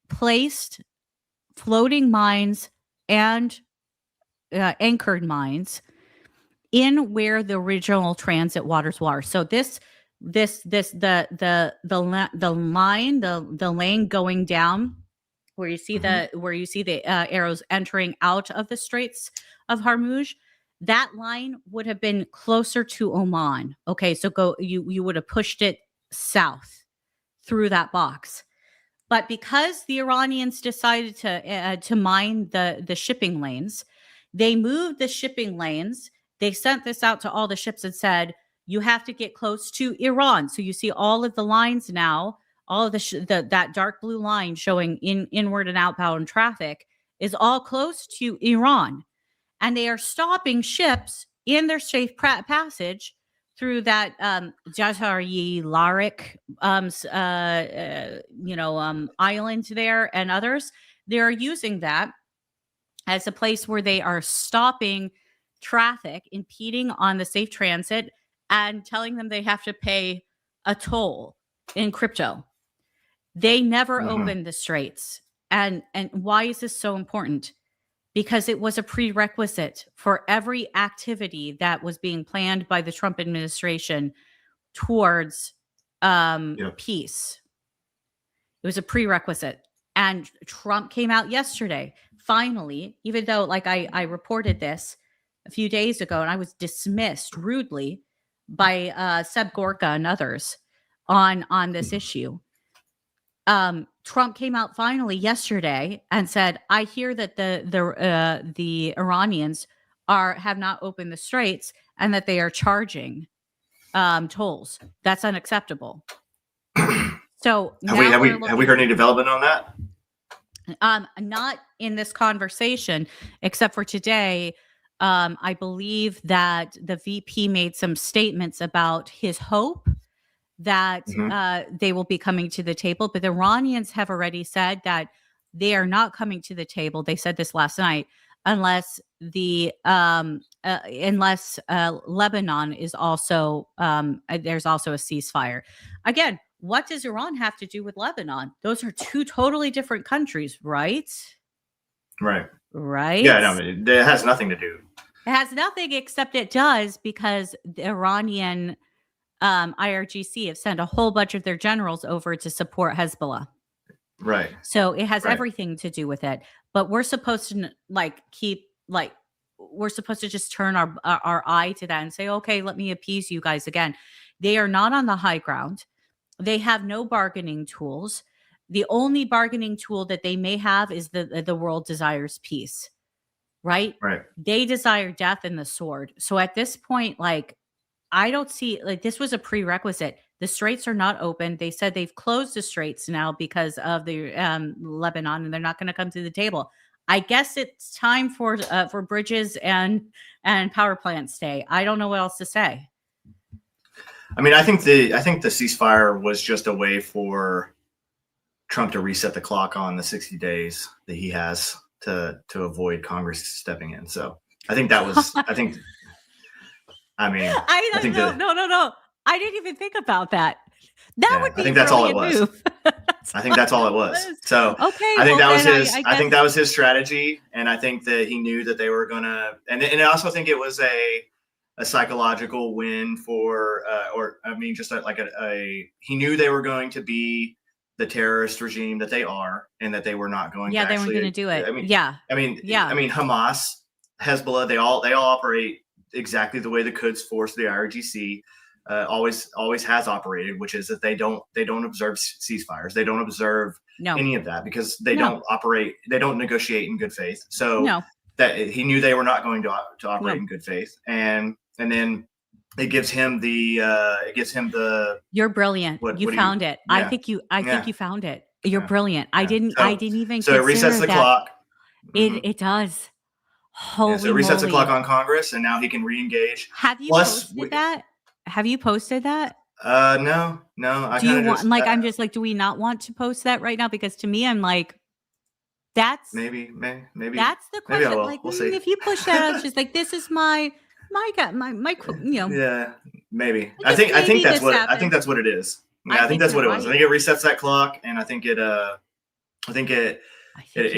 placed floating mines and anchored mines in where the original transit waters were. So the lane going down where you see the arrows entering out of the Straits of Hormuz, that line would have been closer to Oman. Okay, so you would have pushed it south through that box. But because the Iranians decided to mine the shipping lanes, they moved the shipping lanes. They sent this out to all the ships and said, you have to get close to Iran. So you see all of the lines now, all of that dark blue line showing inward and outbound traffic is all close to Iran. And they are stopping ships in their safe passage through that Irregular island there and others. They're using that as a place where they are stopping traffic, impeding on the safe transit, and telling them they have to pay a toll in crypto. They never opened the straits. And why is this so important? Because it was a prerequisite for every activity that was being planned by the Trump administration towards peace. It was a prerequisite. And Trump came out yesterday, finally, even though like I reported this a few days ago and I was dismissed rudely by Seb Gorka and others on this issue. Trump came out finally yesterday and said, I hear that the Iranians have not opened the straits and that they are charging tolls. That's unacceptable. So have we heard any development on that? Not in this conversation, except for today. I believe that the VP made some statements about his hope that they will be coming to the table. But the Iranians have already said that they are not coming to the table. They said this last night, unless Lebanon is also there's also a ceasefire. Again, what does Iran have to do with Lebanon? Those are two totally different countries, right? Right. Yeah, no, it has nothing to do. It has nothing, except it does, because the Iranian IRGC have sent a whole bunch of their generals over to support Hezbollah. Right. So it has everything to do with it. But we're supposed to we're supposed to just turn our eye to that and say, okay, let me appease you guys again. They are not on the high ground. They have no bargaining tools. The only bargaining tool that they may have is the world desires peace, right? Right. They desire death and the sword. So at this point, I don't see, this was a prerequisite. The straits are not open. They said they've closed the straits now because of the Lebanon, and they're not going to come to the table. I guess it's time for bridges and power plants stay. I don't know what else to say. I mean, I think the ceasefire was just a way for Trump to reset the clock on the 60 days that he has to avoid Congress stepping in. So I think that was, no. I didn't even think about that. Would be. I think that's all it was. I think that's all it was. So okay, I think that was his. I think that was his strategy, and I think that he knew that they were gonna. And I also think it was a psychological win for, he knew they were going to be the terrorist regime that they are, and that they were not going Yeah, to they weren't actually. going to do it. I mean, Yeah. I mean, Yeah. Hamas, Hezbollah, they all operate exactly the way the Quds Force, the IRGC, always has operated, which is that they don't observe ceasefires, they don't observe any of that, because they don't negotiate in good faith. So that he knew they were not going to operate in good faith, and then it gives him the You're brilliant. You found it. Yeah. I think you found it. You're brilliant. I didn't even so it resets the clock. It does. Holy so it resets moly. the clock on Congress, and now he can re-engage. Have you posted that? Have you posted that? No. Do you want, I'm just like, do we not want to post that right now? Because to me, I'm like, that's maybe that's the question. Maybe I will. Like, we'll see. If you push that out, it's just like, this is my Yeah, maybe. I think that's what it is. Yeah, I think that's what it was. I think it resets that clock, and I think it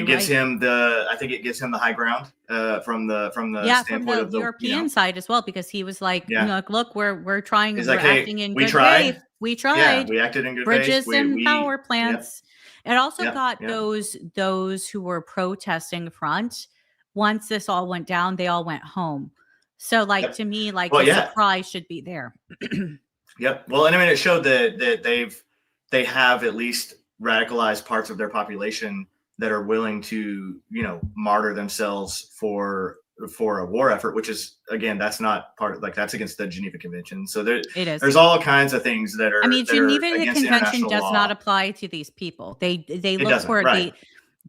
gives him the high ground from the standpoint of the European side as well, because he was like, look, we're trying. He's we're like, acting in we good tried. faith. We tried. Yeah, we acted in good bridges faith. and power plants. It also got yep. those who were protesting front. Once this all went down, they all went home. So, to me, the surprise should be there. Yep. Well, and I mean, it showed that they have at least radicalized parts of their population that are willing to, martyr themselves for a war effort, which is, again, that's not part of, that's against the Geneva Convention. So there's all kinds of things that are. I mean, Geneva Convention does law. not apply to these people. They look for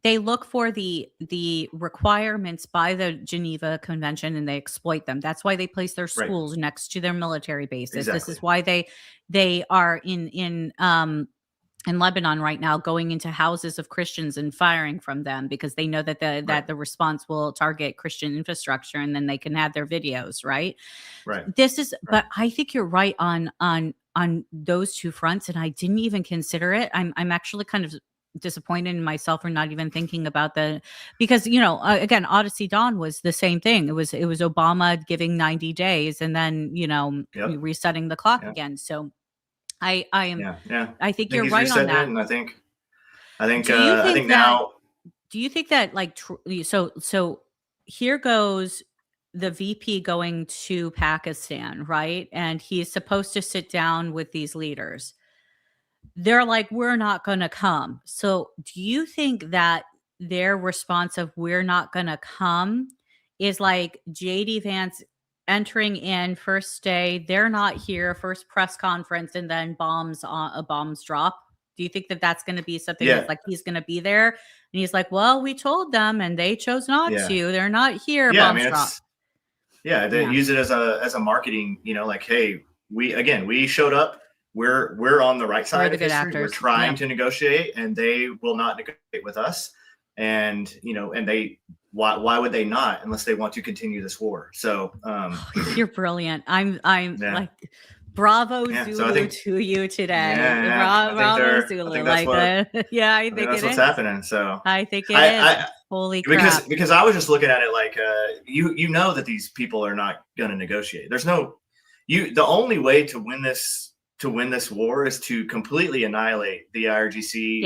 they look for the requirements by the Geneva Convention, and they exploit them. That's why they place their schools next to their military bases. Exactly. This is why they are in Lebanon right now, going into houses of Christians and firing from them, because they know that the response will target Christian infrastructure, and then they can have their videos. Right. This is, but I think you're right on those two fronts, and I didn't even consider it. I'm actually kind of disappointed in myself for not even thinking about because again, Odyssey Dawn was the same thing. It was Obama giving 90 days and then resetting the clock again. So I think you're right on that. And I think now. Do you think that so here goes the VP going to Pakistan, right? And he's supposed to sit down with these leaders. They're like, we're not going to come. So do you think that their response of we're not going to come is like JD Vance entering in first day, they're not here, first press conference, and then bombs drop? Do you think that that's going to be something that's like he's going to be there and he's like, well, we told them and they chose not to. They're not here. Bombs drop. They use it as a marketing, hey, we showed up. We're on the right side of history. We're trying to negotiate, and they will not negotiate with us. And why would they not, unless they want to continue this war? So you're brilliant. I'm like, bravo Zulu to you today. Bravo Zulu. I think that's what's happening. So I think it is. Holy crap! Because I was just looking at it like you know that these people are not going to negotiate. There's the only way to win this war is to completely annihilate the IRGC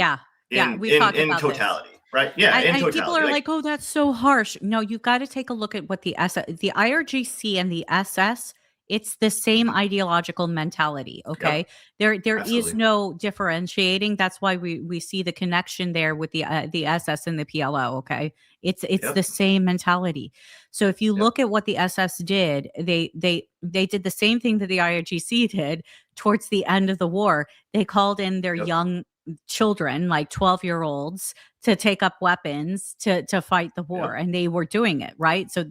in totality. Right. Yeah. In totality. People are like, oh, that's so harsh. No, you've got to take a look at what the IRGC and the SS, it's the same ideological mentality. Okay. Yep. There is no differentiating. That's why we see the connection there with the SS and the PLO. Okay. It's the same mentality. So if you look at what the SS did, they did the same thing that the IRGC did towards the end of the war. They called in their young children, like 12-year-olds, to take up weapons to fight the war. And they were doing it, right? So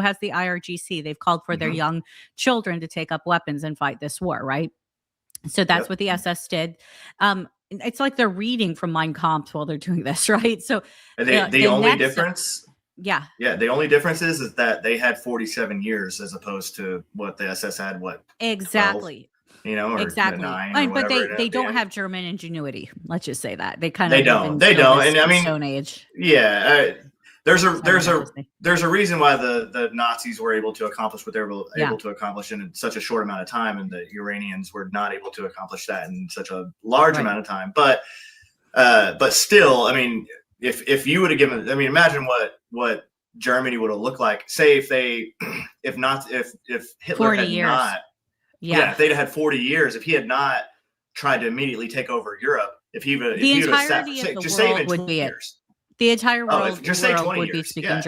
has the IRGC. They've called for their young children to take up weapons and fight this war, right? So that's what the SS did. It's like they're reading from Mein Kampf while they're doing this, right? So the only difference the only difference is that they had 47 years as opposed to what the SS had, exactly 12, or exactly 9, but they don't have German ingenuity. Let's just say that they don't and I mean Stone Age. There's a reason why the Nazis were able to accomplish what they were able to accomplish in such a short amount of time, and the Iranians were not able to accomplish that in such a large amount of time. But But still, I mean, if you would have given, I mean, imagine what Germany would have looked like. Say if Hitler had years. not, if they'd had 40 years, if he had not tried to immediately take over Europe, if he would, the if entirety sat, of the just world say even would be years. The entire world, just say 20 would be years. speaking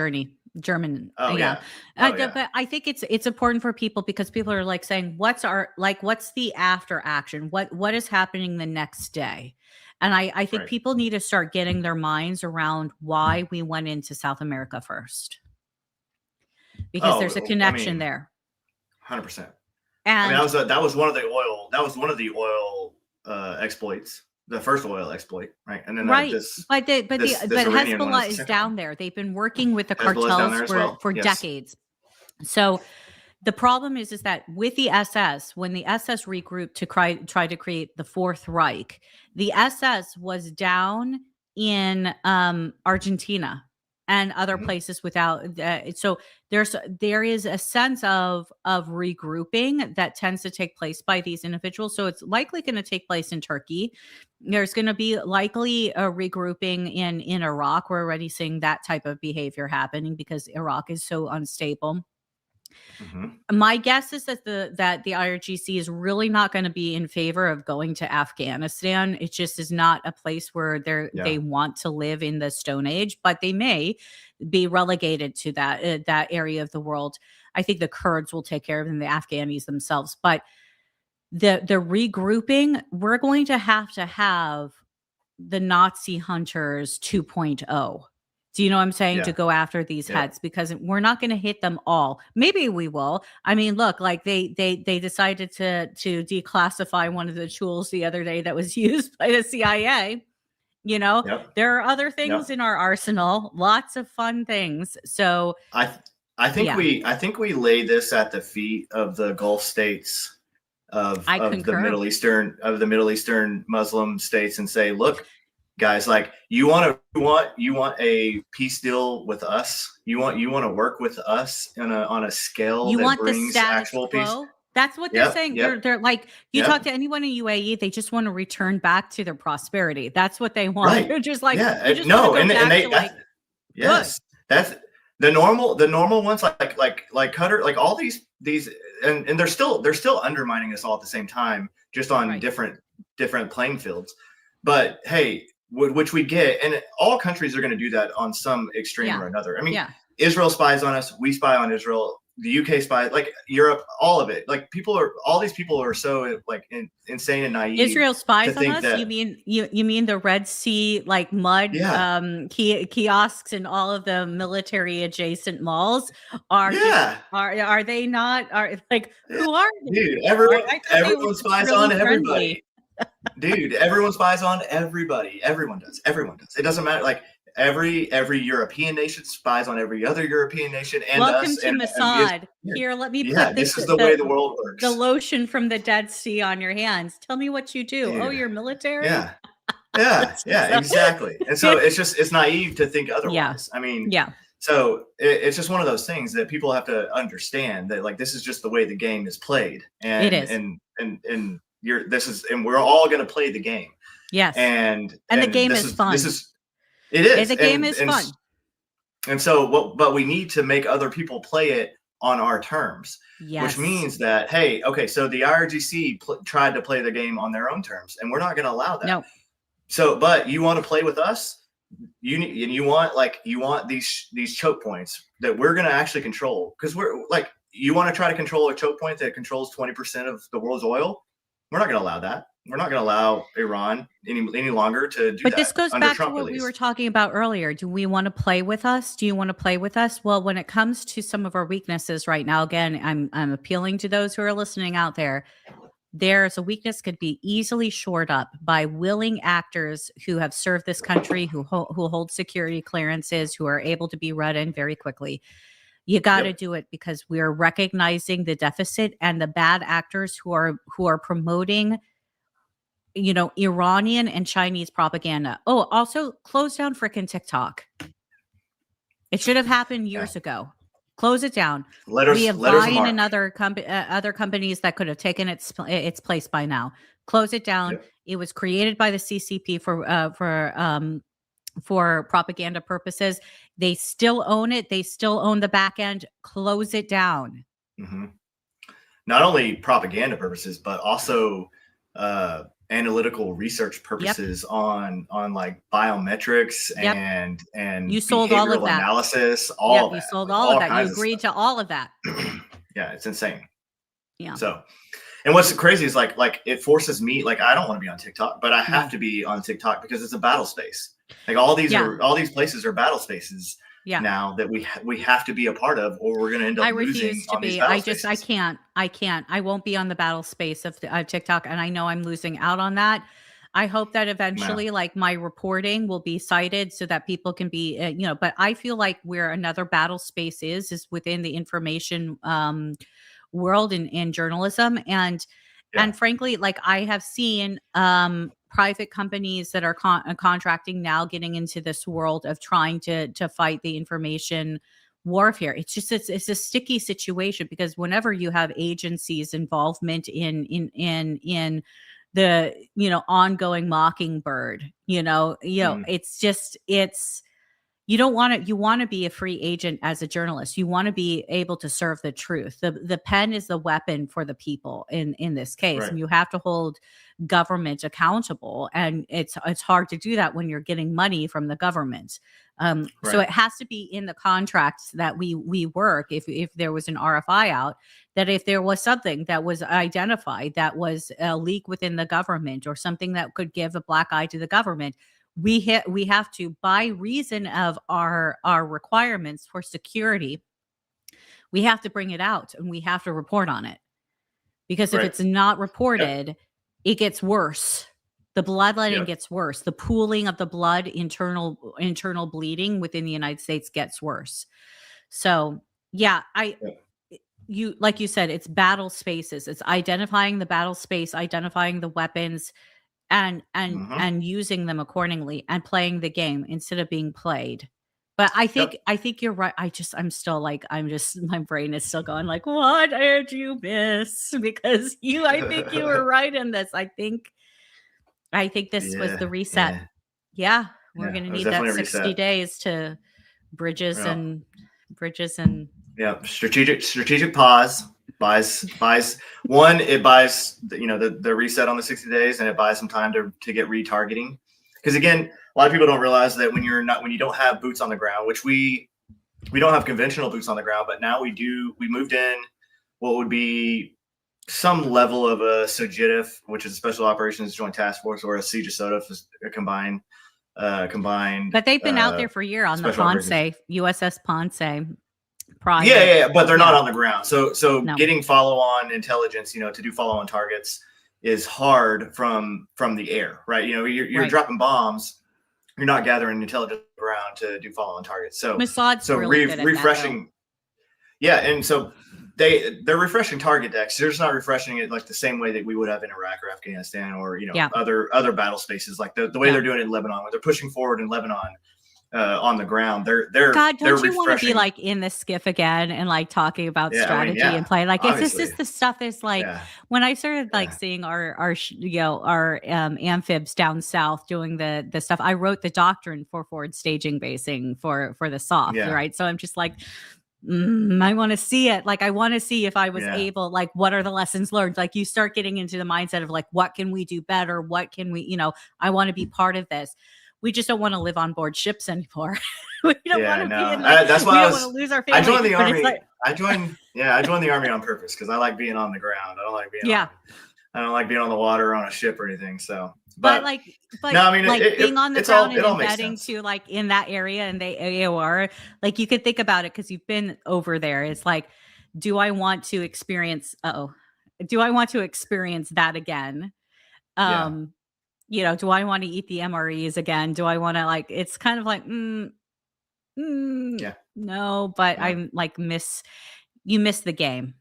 German. Oh yeah. But I think it's important for people, because people are like saying, what's the after action? What is happening the next day? And I think people need to start getting their minds around why we went into South America first, because there's a connection there. 100%. And I mean, that was one of the oil exploits. The first oil exploit, right? And then but Hezbollah is down there. They've been working with the cartels for decades. So the problem is that with the SS, when the SS regrouped to try to create the Fourth Reich, the SS was down in Argentina and other places without. So there is a sense of regrouping that tends to take place by these individuals. So it's likely going to take place in Turkey. There's going to be likely a regrouping in Iraq. We're already seeing that type of behavior happening because Iraq is so unstable. My guess is that the IRGC is really not going to be in favor of going to Afghanistan. It just is not a place where they want to live in the Stone Age, but they may be relegated to that area of the world. I think the Kurds will take care of them, the Afghanis themselves. But the regrouping, we're going to have the Nazi hunters 2.0. Do you know what I'm saying? To go after these heads, because we're not going to hit them all. Maybe we will. I mean, look, like they decided to declassify one of the tools the other day that was used by the CIA. You know, there are other things in our arsenal, lots of fun things. So I think we lay this at the feet of the Gulf states of the Middle Eastern Muslim states and say, look, guys, like you want a peace deal with us. You want to work with us on a scale that brings actual peace. That's what they're saying. They're like, you talk to anyone in UAE, they just want to return back to their prosperity. That's what they want. Right. They're just like, that's the normal ones, like Qatar, like all these and they're still undermining us all at the same time, just on different playing fields. But hey, which we get, and all countries are going to do that on some extreme or another. I mean, Israel spies on us, we spy on Israel, the UK spies, like Europe, all of it. Like all these people are so like insane and naive. Israel spies on us. You mean the Red Sea, like mud kiosks and all of the military adjacent malls are they not? Are like, who are they? Dude, everyone spies on everybody. Dude, everyone spies on everybody. Everyone does. It doesn't matter. Like every European nation spies on every other European nation and Welcome us. to Mossad. Here, let me put this is the way the world works. The lotion from the Dead Sea on your hands. Tell me what you do. Dude. Oh, you're military? Yeah, exactly. And so it's naive to think otherwise. I mean, so it's just one of those things that people have to understand that like this is just the way the game is played. And it is. And we're all going to play the game. Yes. And the game is fun. It is. The game is fun. And so but we need to make other people play it on our terms. Yes. Which means that, hey, okay, so the IRGC tried to play the game on their own terms, and we're not going to allow that. No. So, but you want to play with us? You want these choke points that we're going to actually control, because we're like, you want to try to control a choke point that controls 20% of the world's oil? We're not going to allow that. We're not going to allow Iran any longer to do that. But this goes back to what we were talking about earlier. Do we want to play with us? Do you want to play with us? Well, when it comes to some of our weaknesses right now, again, I'm appealing to those who are listening out there. There's a weakness could be easily shored up by willing actors who have served this country, who hold security clearances, who are able to be read in very quickly. You got to do it, because we're recognizing the deficit and the bad actors who are promoting, Iranian and Chinese propaganda. Oh, also close down freaking TikTok. It should have happened years ago. Close it down. We have Letters of Vine mark. and other companies that could have taken its place by now. Close it down. Yep. It was created by the CCP for propaganda purposes. They still own it. They still own the back end. Close it down. Mm-hmm. Not only propaganda purposes, but also analytical research purposes on like biometrics and you sold all of behavioral that analysis. All of you that. sold like, all of that. You kinds agreed to all of that. Yeah, it's insane. Yeah. So, and what's crazy is like it forces me, like I don't want to be on TikTok, but I have No. to be on TikTok because it's a battle space. Like all these places are battle spaces now that we have to be a part of, or we're going to end up I losing refuse to on these be. battle I spaces. can't. I won't be on the battle space of TikTok, and I know I'm losing out on that. I hope that eventually, like my reporting will be cited so that people can be, but I feel like where another battle space is within the information world in journalism. And frankly, like I have seen private companies that are contracting now getting into this world of trying to fight the information warfare. It's just it's a sticky situation because whenever you have agencies involvement in the ongoing Mockingbird, it's just you don't want to. You want to be a free agent as a journalist. You want to be able to serve the truth. The pen is the weapon for the people in this case, Right. and you have to hold government accountable. And it's hard to do that when you're getting money from the government. So it has to be in the contracts that we work. If there was an RFI out, that if there was something that was identified that was a leak within the government or something that could give a black eye to the government, we have to, by reason of our requirements for security, we have to bring it out and we have to report on it. Because if it's not reported, it gets worse. The bloodletting gets worse. The pooling of the blood, internal bleeding within the United States gets worse. So yeah, like you said, it's battle spaces. It's identifying the battle space, identifying the weapons, and using them accordingly and playing the game instead of being played. But I think you're right. I'm still like, my brain is still going like, what did you miss? Because I think you were right in this. I think this was the reset. Yeah. We're going to need that 60 days to bridges and strategic pause. buys one, it buys the reset on the 60 days, and it buys some time to get retargeting, because again, a lot of people don't realize that when you don't have boots on the ground, which we don't have conventional boots on the ground, but now we moved in what would be some level of a SOJIF, which is a Special Operations Joint Task Force, or a CJSOTF, a combined. But they've been out there for a year on the Ponce, USS Ponce. But they're not on the ground. So getting follow-on intelligence, to do follow-on targets is hard from the air, right? You're dropping bombs. You're not gathering intelligence on the ground to do follow-on targets. So Mossad's really good at refreshing. That, and so they're refreshing target decks. They're just not refreshing it like the same way that we would have in Iraq or Afghanistan or other battle spaces, like the way they're doing it in Lebanon, where they're pushing forward in Lebanon. On the ground, don't you want to be like in the skiff again and like talking about strategy and play? Like, it's just the stuff that's like when I started like seeing our amphibs down south doing the stuff. I wrote the doctrine for forward staging basing for the soft, right? So I'm just like, I want to see it. Like, I want to see if I was able, like, what are the lessons learned? Like, you start getting into the mindset of like, what can we do better? What can we, I want to be part of this. We just don't want to live on board ships anymore. We don't want to be in that's why we don't want to lose our family. I joined the army. I joined the army on purpose because I like being on the ground. I don't like being I don't like being on the water or on a ship or anything. So but no, I mean, being on the ground and embedding to like in that area and the AOR, like you could think about it because you've been over there. It's like, do I want to experience that again? Do I want to eat the MREs again? Do I want to it's kind of like, no, but I'm like, you miss the game.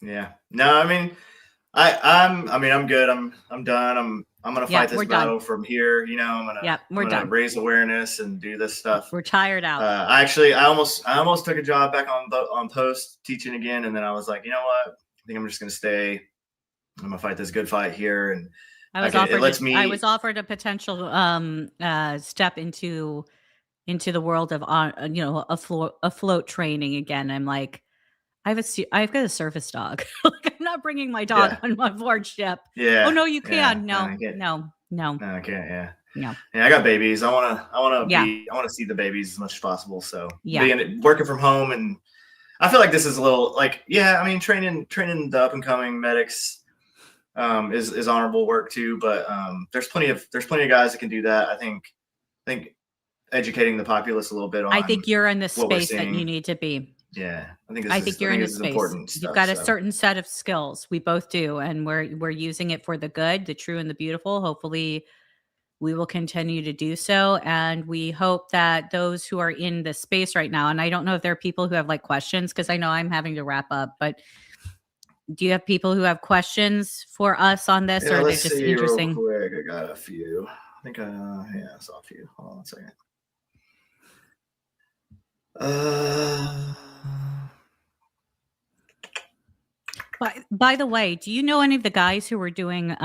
Yeah. No, I mean, I'm good. I'm done. gonna Yeah, fight this we're done. battle from here. You know, Yeah, we're I'm gonna done. raise awareness and do this stuff. We're tired out. I almost took a job back on post teaching again, and then I was like, you know what? I think I'm just gonna stay. I'm gonna fight this good fight here, and I was offered a potential step into the world of afloat training again. I'm like, I've got a service dog. Like, I'm not bringing my dog on my board ship. Yeah. Oh no, you can. No, No. I can't. Yeah. No. Yeah, I got babies. I want Yeah. to see the babies as much as possible. So Yeah. working from home, and I feel like this is a little like, I mean, training the up and coming medics is honorable work too. But there's plenty of guys that can do that. I think educating the populace a little bit on. I think you're in the space that you need to be. Yeah, I think you're in a space. You've got a certain set of skills. We both do, and we're using it for the good, the true, and the beautiful. Hopefully, we will continue to do so, and we hope that those who are in the space right now, and I don't know if there are people who have like questions, because I know I'm having to wrap up, but do you have people who have questions for us on this, or are they just interesting? Real quick. I got a few. I think I saw a few. Hold on a second. By the way, do you know any of the guys who were doing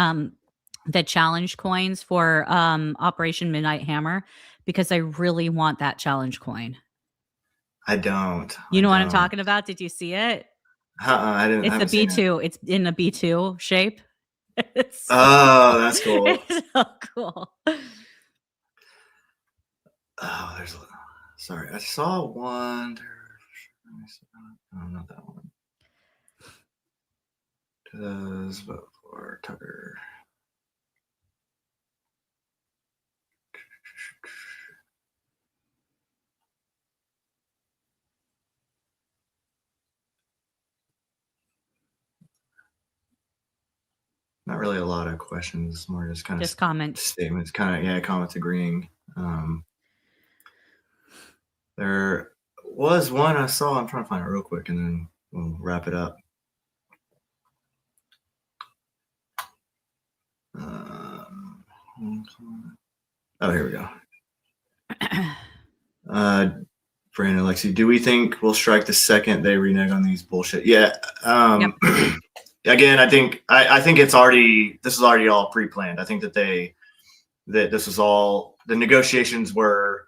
the challenge coins for Operation Midnight Hammer? Because I really want that challenge coin. I don't. You know what I'm talking about? Did you see it? I didn't. It's the B2. It's in the B2 shape. That's cool. It's so cool. Oh, sorry. I saw one. Oh, not that one. Does vote for Tucker. Not really a lot of questions, more just kind of comments, statements, comments agreeing. There was one I saw. I'm trying to find it real quick, and then we'll wrap it up. Oh, here we go. Brandon, Alexi, do we think we'll strike the second they renege on these bullshit? Yeah. Yep. Again, I think this is already all pre-planned. I think that this was all, the negotiations were,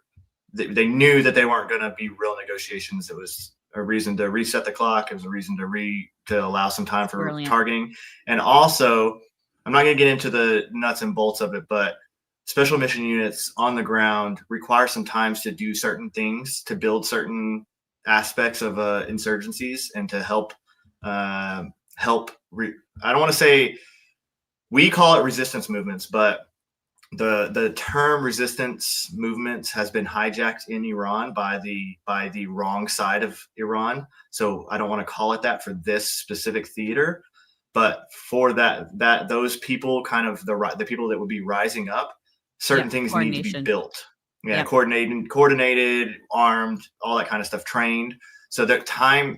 they knew that they weren't going to be real negotiations. It was a reason to reset the clock. It was a reason to allow some time for targeting. And also, I'm not going to get into the nuts and bolts of it, but special mission units on the ground require some times to do certain things, to build certain aspects of insurgencies, and to help. I don't want to say, we call it resistance movements, but the term resistance movements has been hijacked in Iran by the wrong side of Iran. So I don't want to call it that for this specific theater, but for those people, kind of the people that would be rising up, certain things need to be built. Coordinated, armed, all that kind of stuff, trained. So that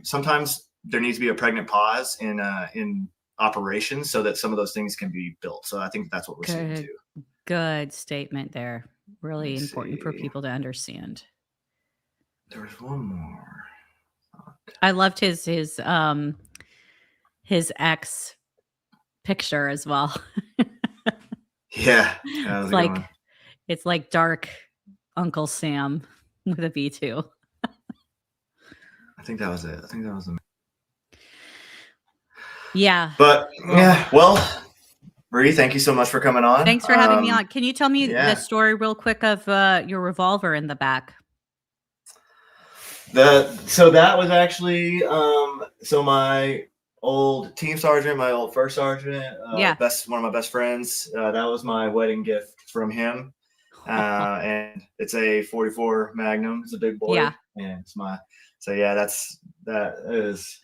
sometimes there needs to be a pregnant pause in operations so that some of those things can be built. So I think that's what we're seeing too. Good statement there. Really important for people to understand. There was one more. I loved his ex picture as well. Yeah. It's like dark Uncle Sam with a B2. I think that was it. Yeah. But well, Marie, thank you so much for coming on. Thanks for having me on. Can you tell me the story real quick of your revolver in the back? So that was actually my old team sergeant, my old first sergeant, one of my best friends. That was my wedding gift from him. And it's a 44 Magnum. It's a big boy. Yeah. And it's that is.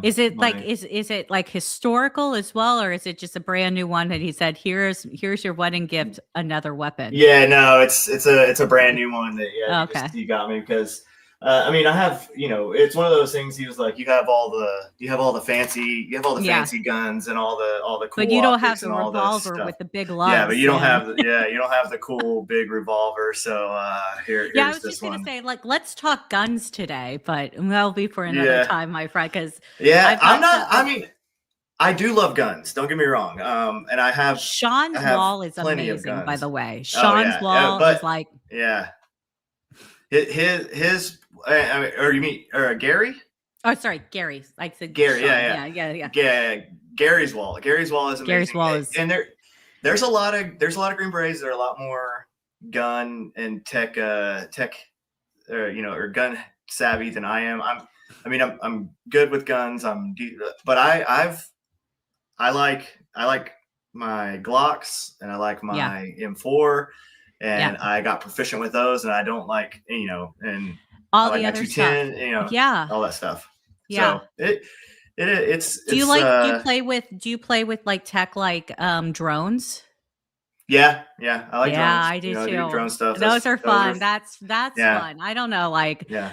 Is it is it like historical as well, or is it just a brand new one that he said, here's your wedding gift, another weapon? Yeah, no, it's a brand new one that he got me, because I mean, I have, it's one of those things. He was like, you have all the Yeah. fancy guns and all the cool But you don't have optics the and all this revolver stuff. with the big Yeah, but lugs. you don't have the cool big revolver. So I here's was this just going to one. say, like, let's talk guns today, but that'll be for another Yeah, time, my friend, because yeah. I've got I mean, I do love guns. Don't get me wrong. And I have Sean's wall is plenty of amazing, by guns. the way. Oh Sean's yeah, wall is but like, yeah, his or you mean Gary? oh, sorry, Gary's. I said Gary, Sean. yeah. Gary's wall. Gary's wall is amazing. Gary's wall is, and there's a lot of Green Berets that are a lot more gun and tech or gun savvy than I am. I'm good with guns. But I like my Glocks and I like my M4 and I got proficient with those and I don't like, and all I like the my other stuff. 210, all that stuff. Yeah. So it's do you play with like tech, like drones? Yeah, I like drones. I do too. Drone stuff. Those are fun. That's fun. I don't know,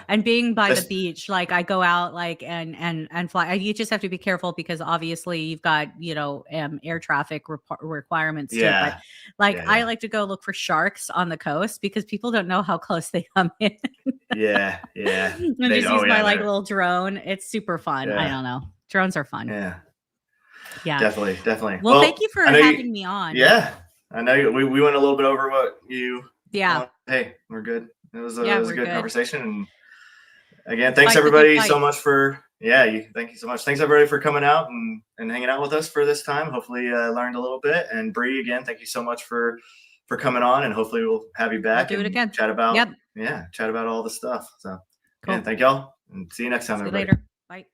and being by the beach, like I go out like and fly. You just have to be careful because obviously you've got air traffic requirements too. But I like to go look for sharks on the coast because people don't know how close they come in. Yeah. And just use my little drone. It's super fun. I don't know. Drones are fun. Yeah. Definitely. Well, thank you for having me on. Yeah. I know we went a little bit over what you. Yeah. Hey, we're good. It was a good conversation. And again, thanks everybody so much for. Thank you so much. Thanks everybody for coming out and hanging out with us for this time. Hopefully, learned a little bit. And Bree, again, thank you so much for coming on. And hopefully, we'll have you back. We'll do it again. Chat about chat about all the stuff. So, cool. Thank y'all, and see you next time. See you later. Bye.